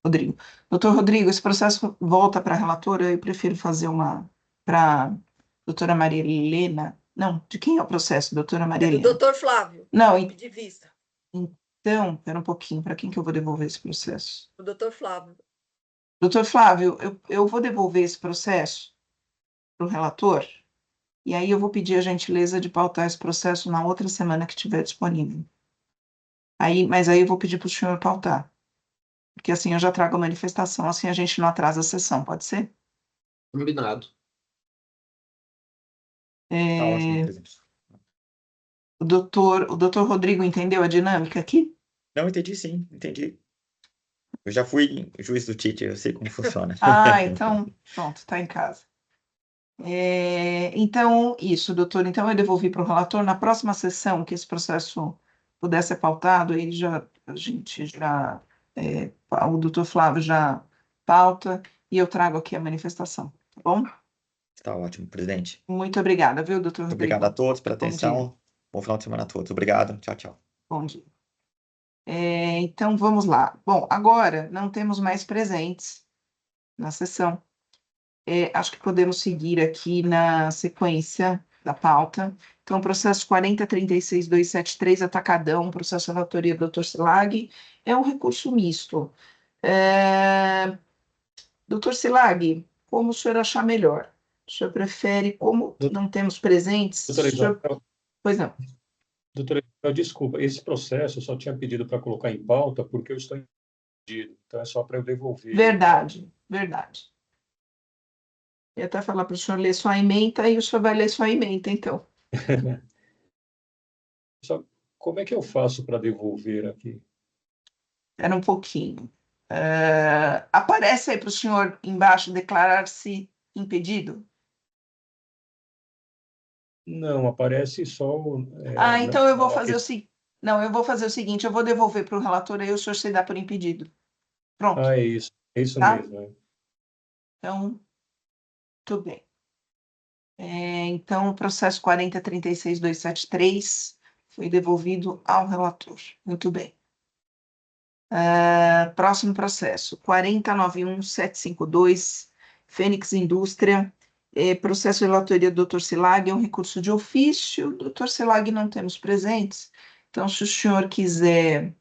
Rodrigo? Doutor Rodrigo, esse processo volta para a relatora, eu prefiro fazer uma para doutora Maria Helena. Não, de quem é o processo, doutora Maria É do Helena? doutor Flávio. Não, Vou pedir vista. então, espera um pouquinho, para quem que eu vou devolver esse processo? O doutor Flávio. Doutor Flávio, eu vou devolver esse processo para o relator, e aí eu vou pedir a gentileza de pautar esse processo na outra semana que estiver disponível. Mas aí eu vou pedir para o senhor pautar, porque assim eu já trago a manifestação, assim a gente não atrasa a sessão, pode ser? Combinado. Tá ótimo, É, presidente. o doutor Rodrigo entendeu a dinâmica aqui? Não, entendi sim, entendi. Eu já fui juiz do Tite, eu sei como funciona. Ah, então, pronto, está em casa. Então, isso, doutor. Então, eu devolvi para o relator. Na próxima sessão, que esse processo puder ser pautado, o doutor Flávio já pauta e eu trago aqui a manifestação, tá bom? Tá ótimo, presidente. Muito obrigada, viu, doutor Muito Rodrigo? obrigado a todos pela Bom dia. atenção. Bom final de semana a todos. Obrigado. Tchau, tchau. Bom dia. Então, vamos lá. Bom, agora não temos mais presentes na sessão. Acho que podemos seguir aqui na sequência da pauta. Então, processo 40.36.273, atacadão, processo de autoria do Dr. Silag, é um recurso misto. Doutor Silag, como o senhor achar melhor? O senhor prefere, como não temos presentes? Doutora Isabel, Pois não. doutora Isabel, desculpa, esse processo eu só tinha pedido para colocar em pauta porque eu estou impedido, então é só para eu devolver. Verdade. Eu ia até falar para o senhor ler sua ementa e o senhor vai ler sua ementa, então. Como é que eu faço para devolver aqui? Espera um pouquinho. Aparece aí para o senhor embaixo declarar-se impedido? Não, aparece só. Então eu vou fazer o seguinte. Não, eu vou fazer o seguinte: eu vou devolver para o relator aí o senhor se dá por impedido. Pronto. É isso Tá? mesmo. É. Então, tudo bem. Então, o processo 40.36.273 foi devolvido ao relator. Muito bem. Próximo processo, 40.91.752, Fênix Indústria, processo de relatoria do Dr. Silag, é um recurso de ofício, Dr. Silag não temos presentes, então se o senhor quiser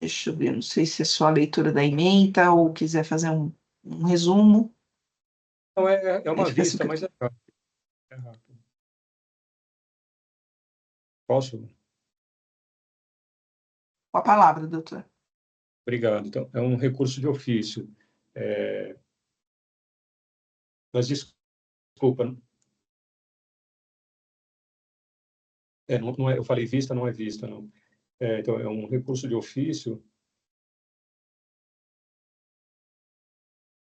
Deixa eu ver, não sei se é só a leitura da ementa ou quiser fazer um resumo. Não, é uma Fica vista, assim, mas é rápido. É rápido. Posso? com a palavra, doutor. Obrigado. Então, é um recurso de ofício. Mas desculpa, não é, eu falei vista, não é vista, não. Então, é um recurso de ofício,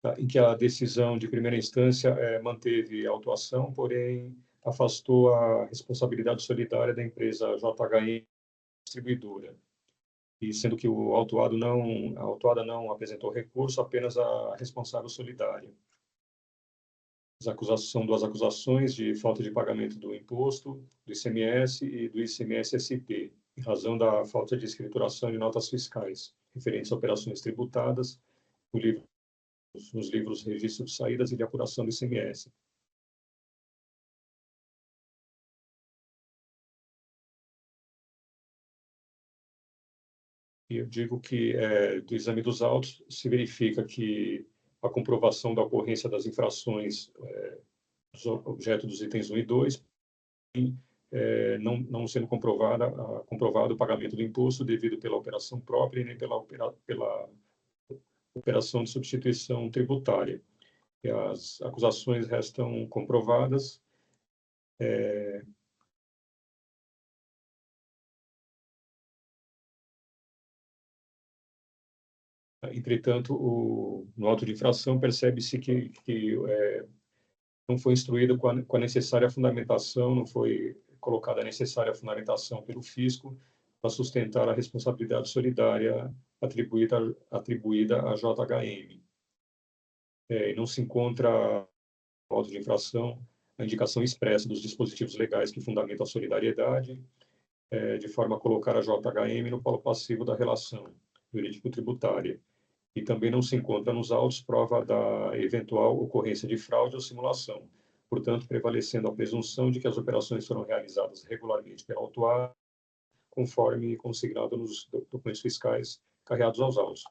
tá, em que a decisão de primeira instância manteve a autuação, porém afastou a responsabilidade solidária da empresa JHM Distribuidora, e sendo que a autuada não apresentou recurso, apenas a responsável solidária. São duas acusações de falta de pagamento do imposto, do ICMS e do ICMS-SP, em razão da falta de escrituração de notas fiscais, referentes a operações tributadas nos livros registro de saídas e de apuração do ICMS. E eu digo que, do exame dos autos, se verifica que a comprovação da ocorrência das infrações objeto dos itens 1 e 2, não sendo comprovado o pagamento do imposto devido pela operação própria e nem pela operação de substituição tributária. E as acusações restam comprovadas. Entretanto, no auto de infração, percebe-se que não foi instruído com a necessária fundamentação, não foi colocada a necessária fundamentação pelo fisco para sustentar a responsabilidade solidária atribuída à JHM. E não se encontra no auto de infração a indicação expressa dos dispositivos legais que fundamentam a solidariedade, de forma a colocar a JHM no polo passivo da relação jurídico-tributária. E também não se encontra nos autos prova da eventual ocorrência de fraude ou simulação, portanto, prevalecendo a presunção de que as operações foram realizadas regularmente pela autuada, conforme consignado nos documentos fiscais carreados aos autos.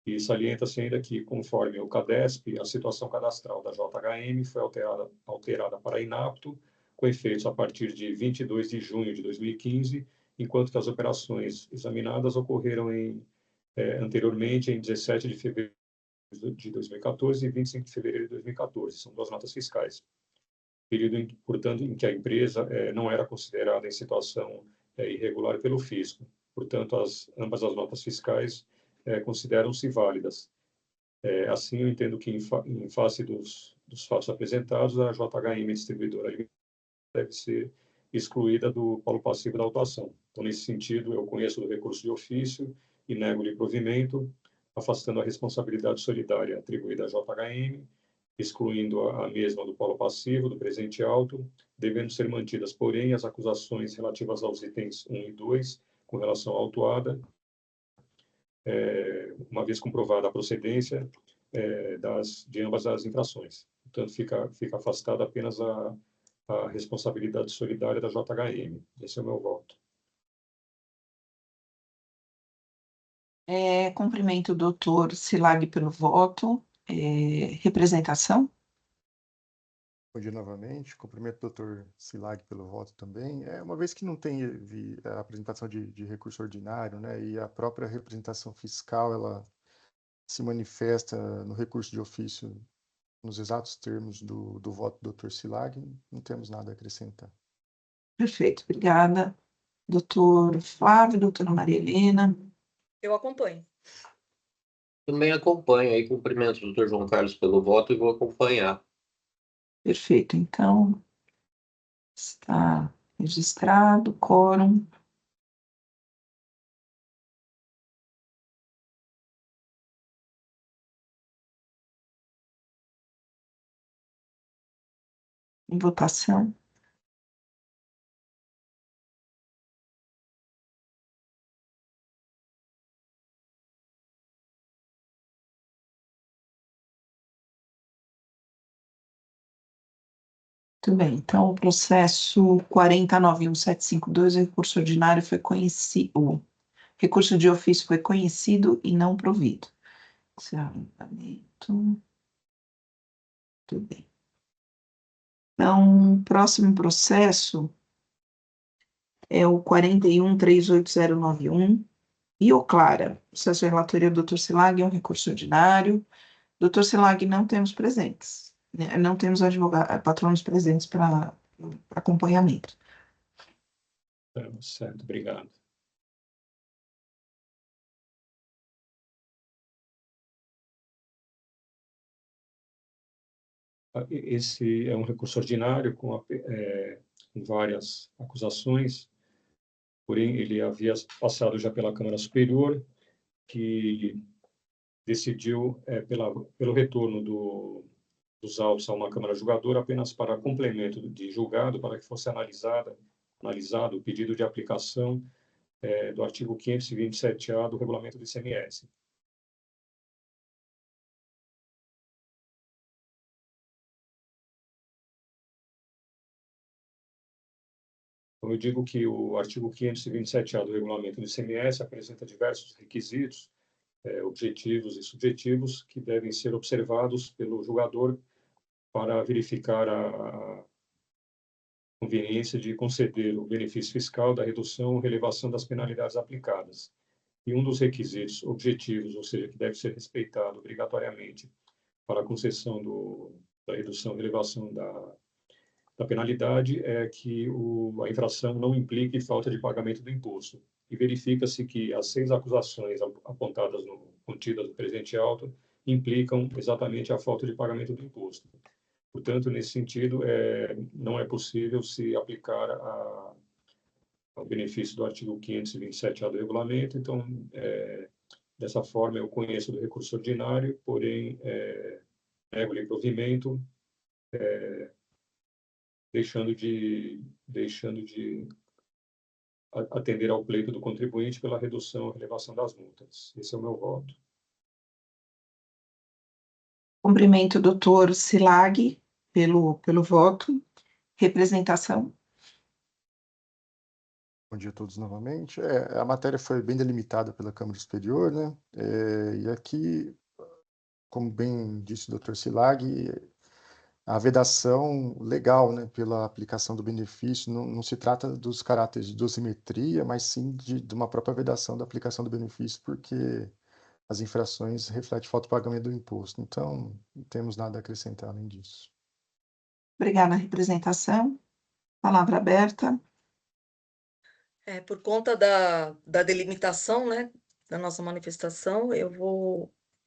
E salienta-se ainda que, conforme o CADESP, a situação cadastral da JHM foi alterada para inapto, com efeitos a partir de 22 de junho de 2015, enquanto que as operações examinadas ocorreram anteriormente, em 17 de fevereiro de 2014 e 25 de fevereiro de 2014. São duas notas fiscais. Período, portanto, em que a empresa não era considerada em situação irregular pelo fisco. Portanto, ambas as notas fiscais consideram-se válidas. Assim, eu entendo que, em face dos fatos apresentados, a JHM Distribuidora deve ser excluída do polo passivo da autuação. Então, nesse sentido, eu conheço do recurso de ofício e nego-lhe provimento, afastando a responsabilidade solidária atribuída à JHM, excluindo a mesma do polo passivo do presente auto, devendo ser mantidas, porém, as acusações relativas aos itens 1 e 2, com relação à autuada, uma vez comprovada a procedência de ambas as infrações. Portanto, fica afastada apenas a responsabilidade solidária da JHM. Esse é o meu voto. Cumprimento o doutor Silag pelo voto. Representação? Bom dia novamente. Cumprimento o doutor Silag pelo voto também. Uma vez que não teve a apresentação de recurso ordinário, né, e a própria representação fiscal, ela se manifesta no recurso de ofício nos exatos termos do voto do doutor Silag, não temos nada a acrescentar. Perfeito, obrigada. Doutor Flávio, doutora Maria Helena. Eu acompanho. Também acompanho aí, cumprimento o doutor João Carlos pelo voto e vou acompanhar. Perfeito, então está registrado, quórum. Em votação. Muito bem, então o processo 40.91752, o recurso ordinário foi Recurso de ofício foi conhecido e não provido. Encerramento. Tudo bem. Então, próximo processo é o 41.38091. Bioclara, processo de relatoria do Dr. Silag, é um recurso ordinário. Dr. Silag, não temos presentes, né? Não temos patronos presentes para acompanhamento. Certo, obrigado. Esse é um recurso ordinário com várias acusações, porém ele havia passado já pela Câmara Superior, que decidiu pelo retorno dos autos a uma Câmara Julgadora apenas para complemento de julgado, para que fosse analisado o pedido de aplicação do artigo 527-A do Regulamento do ICMS. Então, eu digo que o artigo 527-A do Regulamento do ICMS apresenta diversos requisitos objetivos e subjetivos que devem ser observados pelo julgador para verificar a conveniência de conceder o benefício fiscal da redução ou relevação das penalidades aplicadas. E um dos requisitos objetivos, ou seja, que deve ser respeitado obrigatoriamente para a concessão da redução ou relevação da penalidade, é que a infração não implique falta de pagamento do imposto. E verifica-se que as 6 acusações apontadas contidas no presente auto implicam exatamente a falta de pagamento do imposto. Portanto, nesse sentido, não é possível se aplicar ao benefício do artigo 527-A do regulamento. Então, dessa forma, eu conheço do recurso ordinário, porém, nego-lhe provimento, deixando de atender ao pleito do contribuinte pela redução ou relevação das multas. Esse é o meu voto. Cumprimento o doutor Silag pelo voto. Representação. Bom dia a todos novamente. A matéria foi bem delimitada pela Câmara Superior, né? E aqui, como bem disse o Dr. Silag, a vedação legal, né, pela aplicação do benefício, não se trata dos caráteres de dosimetria, mas sim de uma própria vedação da aplicação do benefício, porque as infrações refletem falta de pagamento do imposto. Então, não temos nada a acrescentar além disso. Obrigada, representação. Palavra aberta. Por conta da delimitação, né, da nossa manifestação,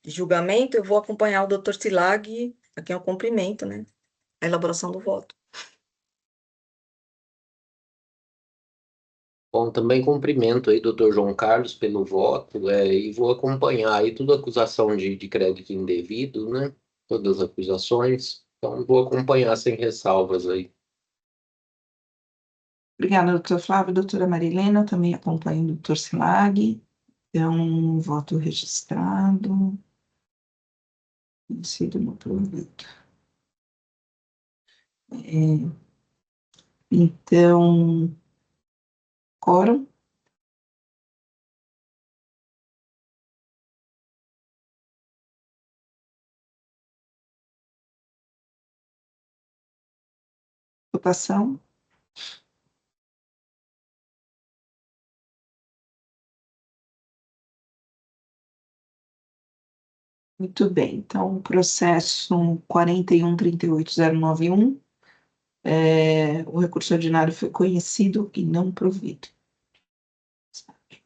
julgamento, eu vou acompanhar o Dr. Silag, a quem eu cumprimento, né, a elaboração do voto. Bom, também cumprimento aí, doutor João Carlos, pelo voto, e vou acompanhar aí toda acusação de crédito indevido, né? Todas as acusações. Então, vou acompanhar sem ressalvas aí. Obrigada, doutor Flávio. Doutora Marilena, também acompanho o doutor Silag. Então, voto registrado. Sido no provido. Então, quórum. Votação. Muito bem. Então, processo 41.38.091. O recurso ordinário foi conhecido e não provido.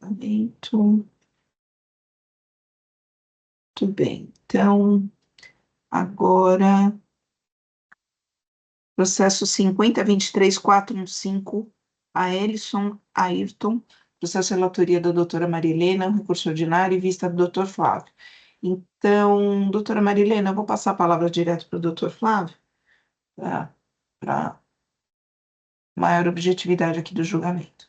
Muito bem. Então, agora, processo 50.23.415, a Elison Ayrton, processo de relatoria da doutora Marilena, recurso ordinário e vista do doutor Flávio. Então, doutora Marilena, eu vou passar a palavra direto para o doutor Flávio, para maior objetividade aqui do julgamento.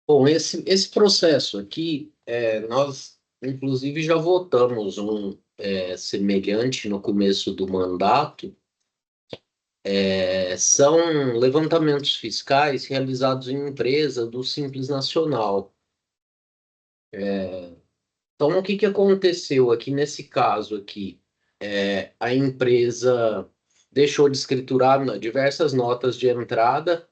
Bom, esse processo aqui, nós, inclusive, já votamos um semelhante no começo do mandato, são levantamentos fiscais realizados em empresa do Simples Nacional. Então, o que aconteceu aqui nesse caso aqui? A empresa deixou de escriturar diversas notas de entrada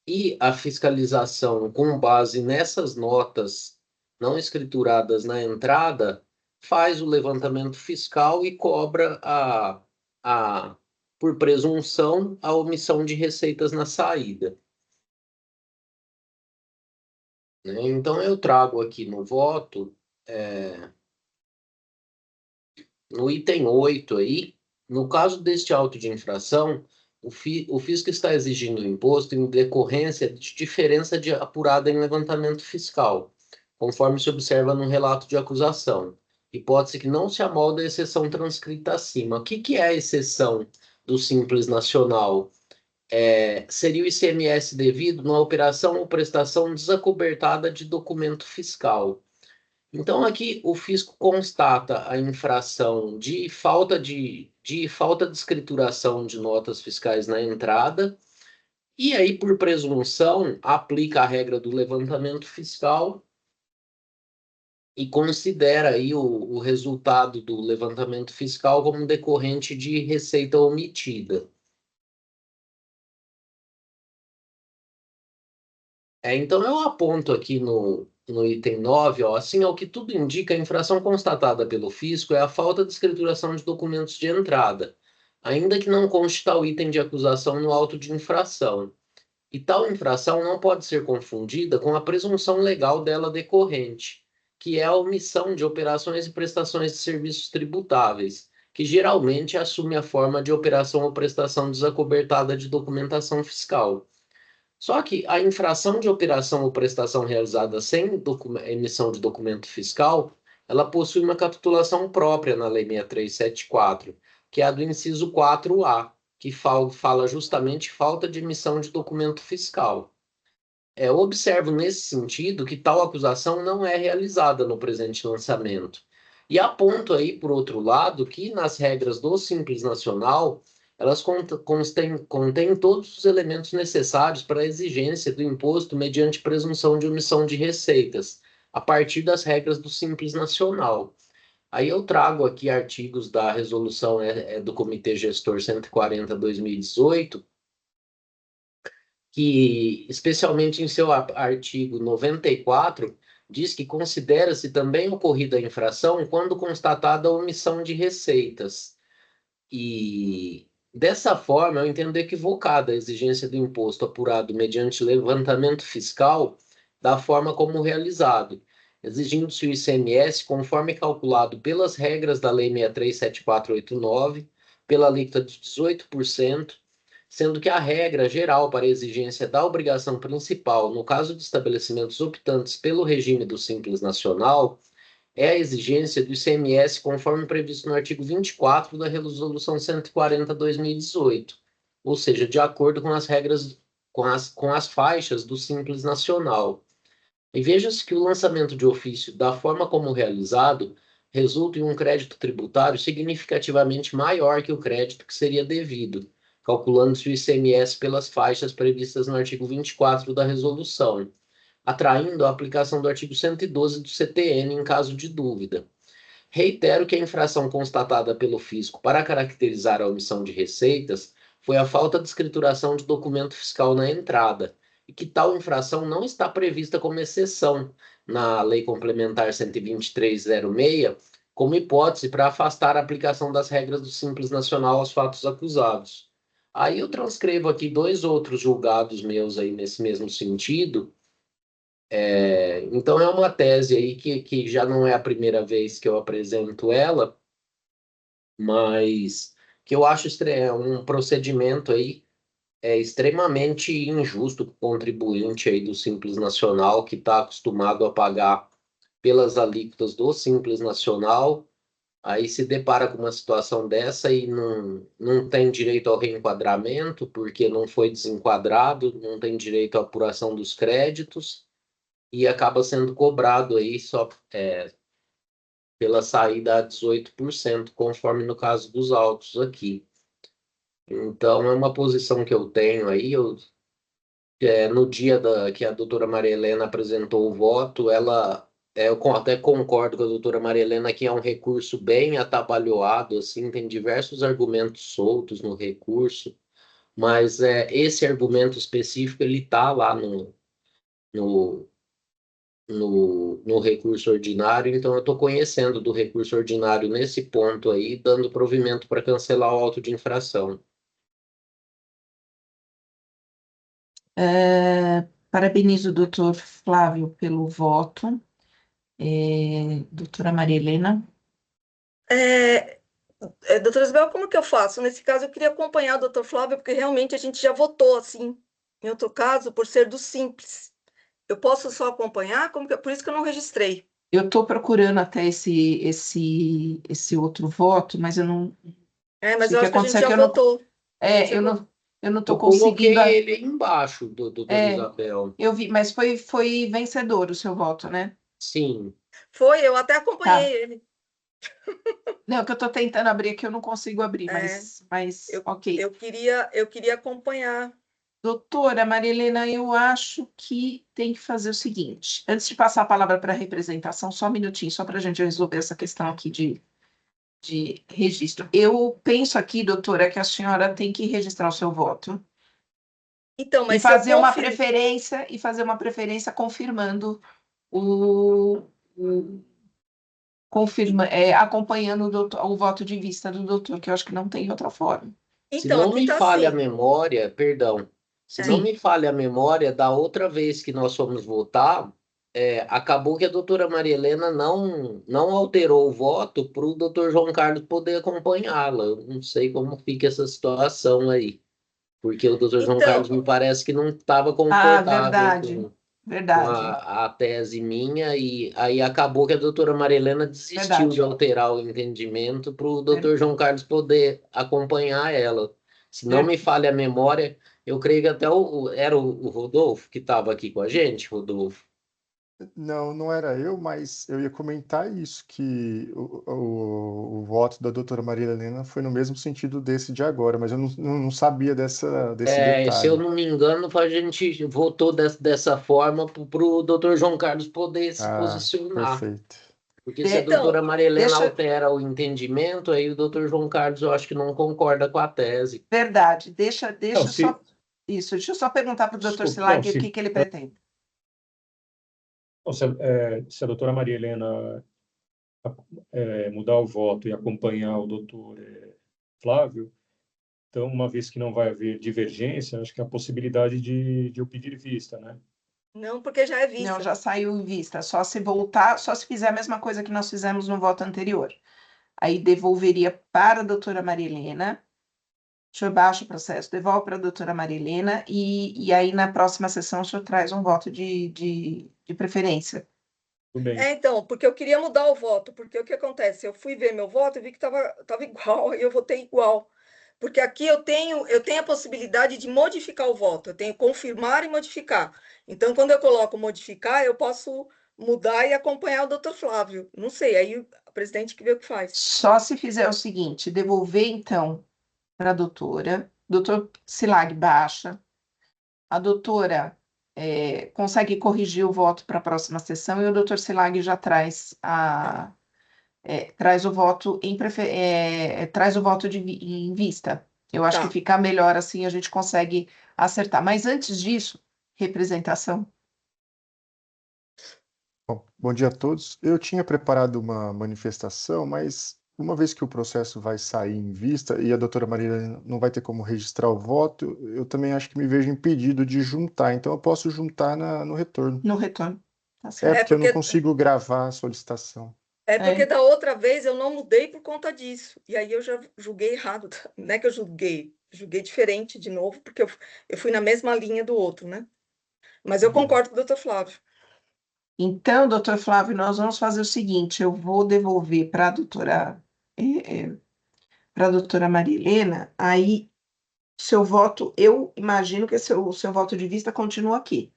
e a fiscalização, com base nessas notas não escrituradas na entrada, faz o levantamento fiscal e cobra por presunção, a omissão de receitas na saída. Né? Então, eu trago aqui no voto, no item 8 aí, no caso deste auto de infração, o fisco está exigindo o imposto em decorrência de diferença apurada em levantamento fiscal, conforme se observa no relato de acusação, hipótese que não se amolda à exceção transcrita acima. O que é a exceção do Simples Nacional? Seria o ICMS devido na operação ou prestação desacobertada de documento fiscal. Então, aqui o fisco constata a infração de falta de escrituração de notas fiscais na entrada, e aí, por presunção, aplica a regra do levantamento fiscal e considera aí o resultado do levantamento fiscal como decorrente de receita omitida. Então, eu aponto aqui no item 9, ó, assim, ao que tudo indica, a infração constatada pelo fisco é a falta de escrituração de documentos de entrada, ainda que não conste tal item de acusação no auto de infração. E tal infração não pode ser confundida com a presunção legal dela decorrente, que é a omissão de operações e prestações de serviços tributáveis, que geralmente assume a forma de operação ou prestação desacobertada de documentação fiscal. Só que a infração de operação ou prestação realizada sem emissão de documento fiscal, ela possui uma capitulação própria na Lei 6374, que é a do inciso 4A, que fala justamente falta de emissão de documento fiscal. Observo nesse sentido que tal acusação não é realizada no presente lançamento. E aponto aí, por outro lado, que nas regras do Simples Nacional, elas contêm todos os elementos necessários para a exigência do imposto mediante presunção de omissão de receitas, a partir das regras do Simples Nacional. Aí eu trago aqui artigos da resolução do Comitê Gestor 140/2018, que, especialmente em seu artigo 94, diz que considera-se também ocorrida a infração quando constatada a omissão de receitas. E dessa forma, eu entendo equivocada a exigência do imposto apurado mediante levantamento fiscal da forma como realizado, exigindo-se o ICMS conforme calculado pelas regras da Lei 637489, pela alíquota de 18%, sendo que a regra geral para a exigência da obrigação principal, no caso de estabelecimentos optantes pelo regime do Simples Nacional, é a exigência do ICMS conforme previsto no artigo 24 da Resolução 140/2018, ou seja, de acordo com as regras, com as faixas do Simples Nacional. E veja-se que o lançamento de ofício, da forma como realizado, resulta em um crédito tributário significativamente maior que o crédito que seria devido, calculando-se o ICMS pelas faixas previstas no artigo 24 da resolução, atraindo a aplicação do artigo 112 do CTN em caso de dúvida. Reitero que a infração constatada pelo fisco para caracterizar a omissão de receitas foi a falta de escrituração de documento fiscal na entrada, e que tal infração não está prevista como exceção na Lei Complementar 123/06, como hipótese para afastar a aplicação das regras do Simples Nacional aos fatos acusados. Aí eu transcrevo aqui 2 outros julgados meus aí nesse mesmo sentido. Então é uma tese aí que já não é a primeira vez que eu apresento ela, mas que eu acho um procedimento aí extremamente injusto para o contribuinte aí do Simples Nacional, que está acostumado a pagar pelas alíquotas do Simples Nacional, aí se depara com uma situação dessa e não tem direito ao reenquadramento, porque não foi desenquadrado, não tem direito à apuração dos créditos, e acaba sendo cobrado aí só pela saída a 18%, conforme no caso dos autos aqui. Então, é uma posição que eu tenho aí. No dia que a doutora Maria Helena apresentou o voto, até concordo com a doutora Maria Helena que é um recurso bem atabalhoado, assim, tem diversos argumentos soltos no recurso, mas esse argumento específico, ele está lá no, no recurso ordinário, então eu estou conhecendo do recurso ordinário nesse ponto aí, dando provimento para cancelar o auto de infração. Parabenizo o doutor Flávio pelo voto. Doutora Maria Helena. Doutora Isabel, como que eu faço? Nesse caso, eu queria acompanhar o doutor Flávio, porque realmente a gente já votou assim. Em outro caso, por ser do Simples. Eu posso só acompanhar? Por isso que eu não registrei. Eu estou procurando até esse outro voto, mas eu não Mas sei eu o que acho que a gente aconteceu, já que eu não, votou. eu não estou Eu coloquei conseguindo. ele aí embaixo, doutora Isabel. Eu vi, mas foi vencedor o seu voto, né? Sim. Foi, eu até Tá. acompanhei ele. Não, que eu estou tentando abrir aqui, eu não consigo abrir, mas ok. Eu queria acompanhar. Doutora Maria Helena, eu acho que tem que fazer o seguinte. Antes de passar a palavra para a representação, só um minutinho, só para a gente resolver essa questão aqui de registro. Eu penso aqui, doutora, que a senhora tem que registrar o seu voto Então, e mas se eu fazer uma confirmo. preferência confirmando acompanhando o voto de vista do doutor, que eu acho que não tem outra forma. Se Então, não aqui me está falha a assim. memória, perdão, se não Sim. me falha a memória, da outra vez que nós fomos votar, acabou que a doutora Maria Helena não alterou o voto para o doutor João Carlos poder acompanhá-la. Eu não sei como fica essa situação aí, porque o doutor João Carlos Então, me parece que não estava Ah, confortável verdade, com verdade, a tese minha, e aí acabou que a doutora Maria Helena desistiu de verdade. alterar o entendimento para o doutor João Carlos poder acompanhar ela. Se não me falha a memória, eu creio que até era o Rodolfo que estava aqui com a gente, Rodolfo. Não, não era eu, mas eu ia comentar isso, que o voto da doutora Maria Helena foi no mesmo sentido desse de agora, mas eu não sabia desse Se eu detalhe. não me engano, a gente votou dessa forma para o doutor João Carlos poder se Ah, posicionar. perfeito. Porque se a então, doutora Maria Helena Deixa, altera o entendimento, aí o doutor João Carlos eu acho que não concorda com a tese. verdade, Não, deixa só isso. Deixa eu só perguntar para o doutor desculpe, não, Silag o que ele pretende. se a doutora Maria Helena mudar o voto e acompanhar o doutor Flávio, então, uma vez que não vai haver divergência, acho que há a possibilidade de eu pedir vista, né? não, porque já é Não, vista. já saiu em vista. Só se voltar, só se fizer a mesma coisa que nós fizemos no voto anterior. Aí devolveria para a doutora Maria Helena. O senhor baixa o processo, devolve para a doutora Maria Helena e aí na próxima sessão o senhor traz um voto de preferência. Tudo bem. Então, porque eu queria mudar o voto, porque o que acontece? Eu fui ver meu voto e vi que tava igual, e eu votei igual. Porque aqui eu tenho a possibilidade de modificar o voto, eu tenho confirmar e modificar. Então, quando eu coloco modificar, eu posso mudar e acompanhar o doutor Flávio. Não sei, aí o presidente que vê o que faz. Só se fizer o seguinte, devolver então para a doutora, doutor Silag baixa, a doutora consegue corrigir o voto para a próxima sessão e o doutor Silag já traz traz o voto traz o voto em vista. Eu acho que Tá. fica melhor assim, a gente consegue acertar. Mas antes disso, representação. Bom dia a todos. Eu tinha preparado uma manifestação, mas uma vez que o processo vai sair em vista e a doutora Maria Helena não vai ter como registrar o voto, eu também acho que me vejo impedido de juntar, então eu posso juntar no retorno. No retorno. Tá É certo. porque eu não consigo gravar a solicitação. Porque da outra vez eu não mudei por conta disso. E aí eu já julguei errado. Não é que eu julguei diferente de novo, porque eu fui na mesma linha do outro, né? Mas eu concordo com o doutor Flávio. Então, doutor Flávio, nós vamos fazer o seguinte: eu vou devolver para a doutora Maria Helena, aí seu voto, eu imagino que o seu voto de vista continua aqui.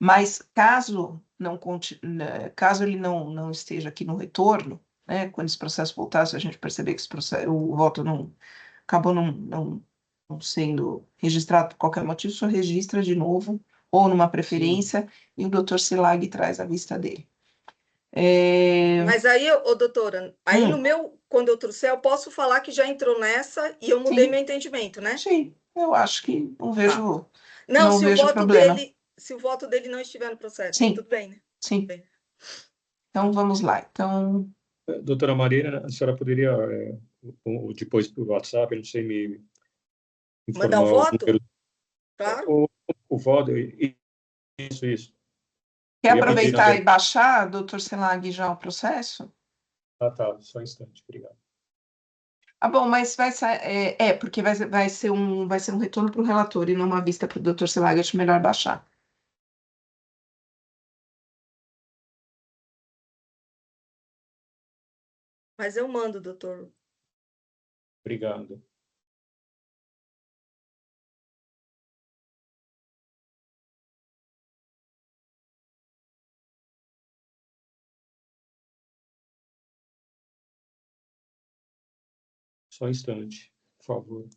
Mas caso ele não esteja aqui no retorno, né, quando esse processo voltar, se a gente perceber que o voto acabou não não sendo registrado por qualquer motivo, só registra de novo, ou numa preferência, e o doutor Silag traz a vista dele. Mas aí, ô, doutora, aí no meu, quando eu trouxer, eu posso falar que já entrou nessa e eu mudei Sim. meu entendimento, né? Sim, eu acho que não vejo, Não, não se o vejo voto problema. dele, se o voto dele não estiver no processo, Sim. tudo bem, né? Sim. Bem. Então, vamos lá. Então, Doutora Marina, a senhora poderia, depois por WhatsApp, não sei, me Mandar o informar o voto? número, Claro. o voto, isso. quer Eu ia pedir, na aproveitar e verdade. baixar, doutor Selag, já o processo? Ah, tá, só um instante, obrigado. Ah, bom, mas vai ser, porque vai ser um retorno para o relator e não uma vista para o doutor Selag, acho melhor baixar. Mas eu mando, doutor. Obrigado. Só um instante, por favor.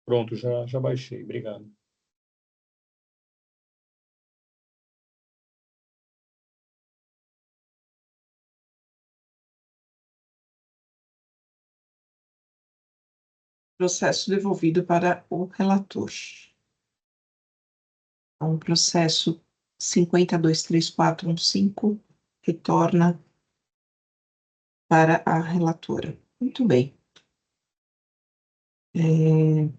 Pronto, já baixei, obrigado. Processo devolvido para o relator. Então, processo 523415 retorna para a relatora. Muito bem. Deixa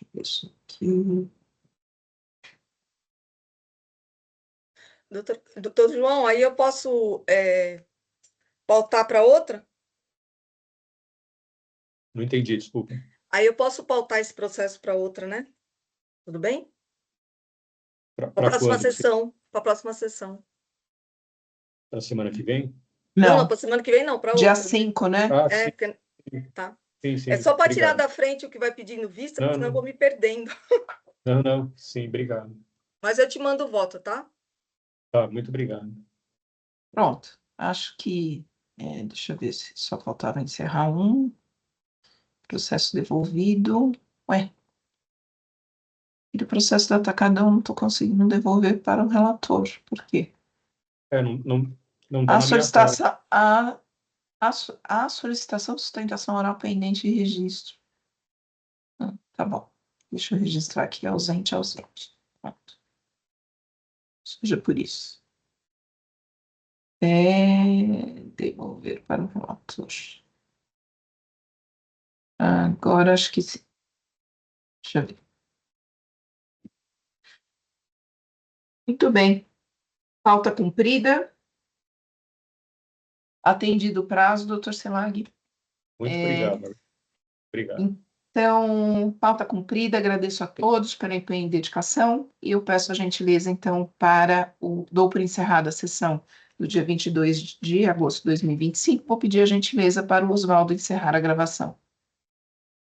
eu ver isso aqui. Doutor João, aí eu posso pautar para outra? Não entendi, desculpa. Aí eu posso pautar esse processo para outra, né? Tudo bem? Para a Para próxima quando? sessão. Para a próxima sessão. Na semana que vem? Não, para a semana que vem não, para Dia outra. 5, né? Ah, É, sim, porque- tá. sim, É só para tirar obrigado. da frente o que vai pedindo vista, Não, porque senão eu não, vou me perdendo. não, sim, obrigado. Mas eu te mando o voto, tá? Tá, muito obrigado. Pronto. Acho que. Deixa eu ver se só faltava encerrar um. Processo devolvido. Ué. E do processo do atacadão não estou conseguindo devolver para o relator. Por quê? Não tá A na minha tela. solicitação, a solicitação de sustentação oral pendente de registro. Tá bom. Deixa eu registrar aqui, ausente. Pronto. Seja por isso. Devolver para o relator. Agora acho que sim. Deixa eu ver. Muito bem. Pauta cumprida. Atendido o prazo, doutor Selag. Muito obrigado. Obrigado. Então, pauta cumprida, agradeço a todos pela empenho e dedicação, e eu peço a gentileza, então, dou por encerrada a sessão do dia 22 de agosto de 2025, vou pedir a gentileza para o Oswaldo encerrar a gravação.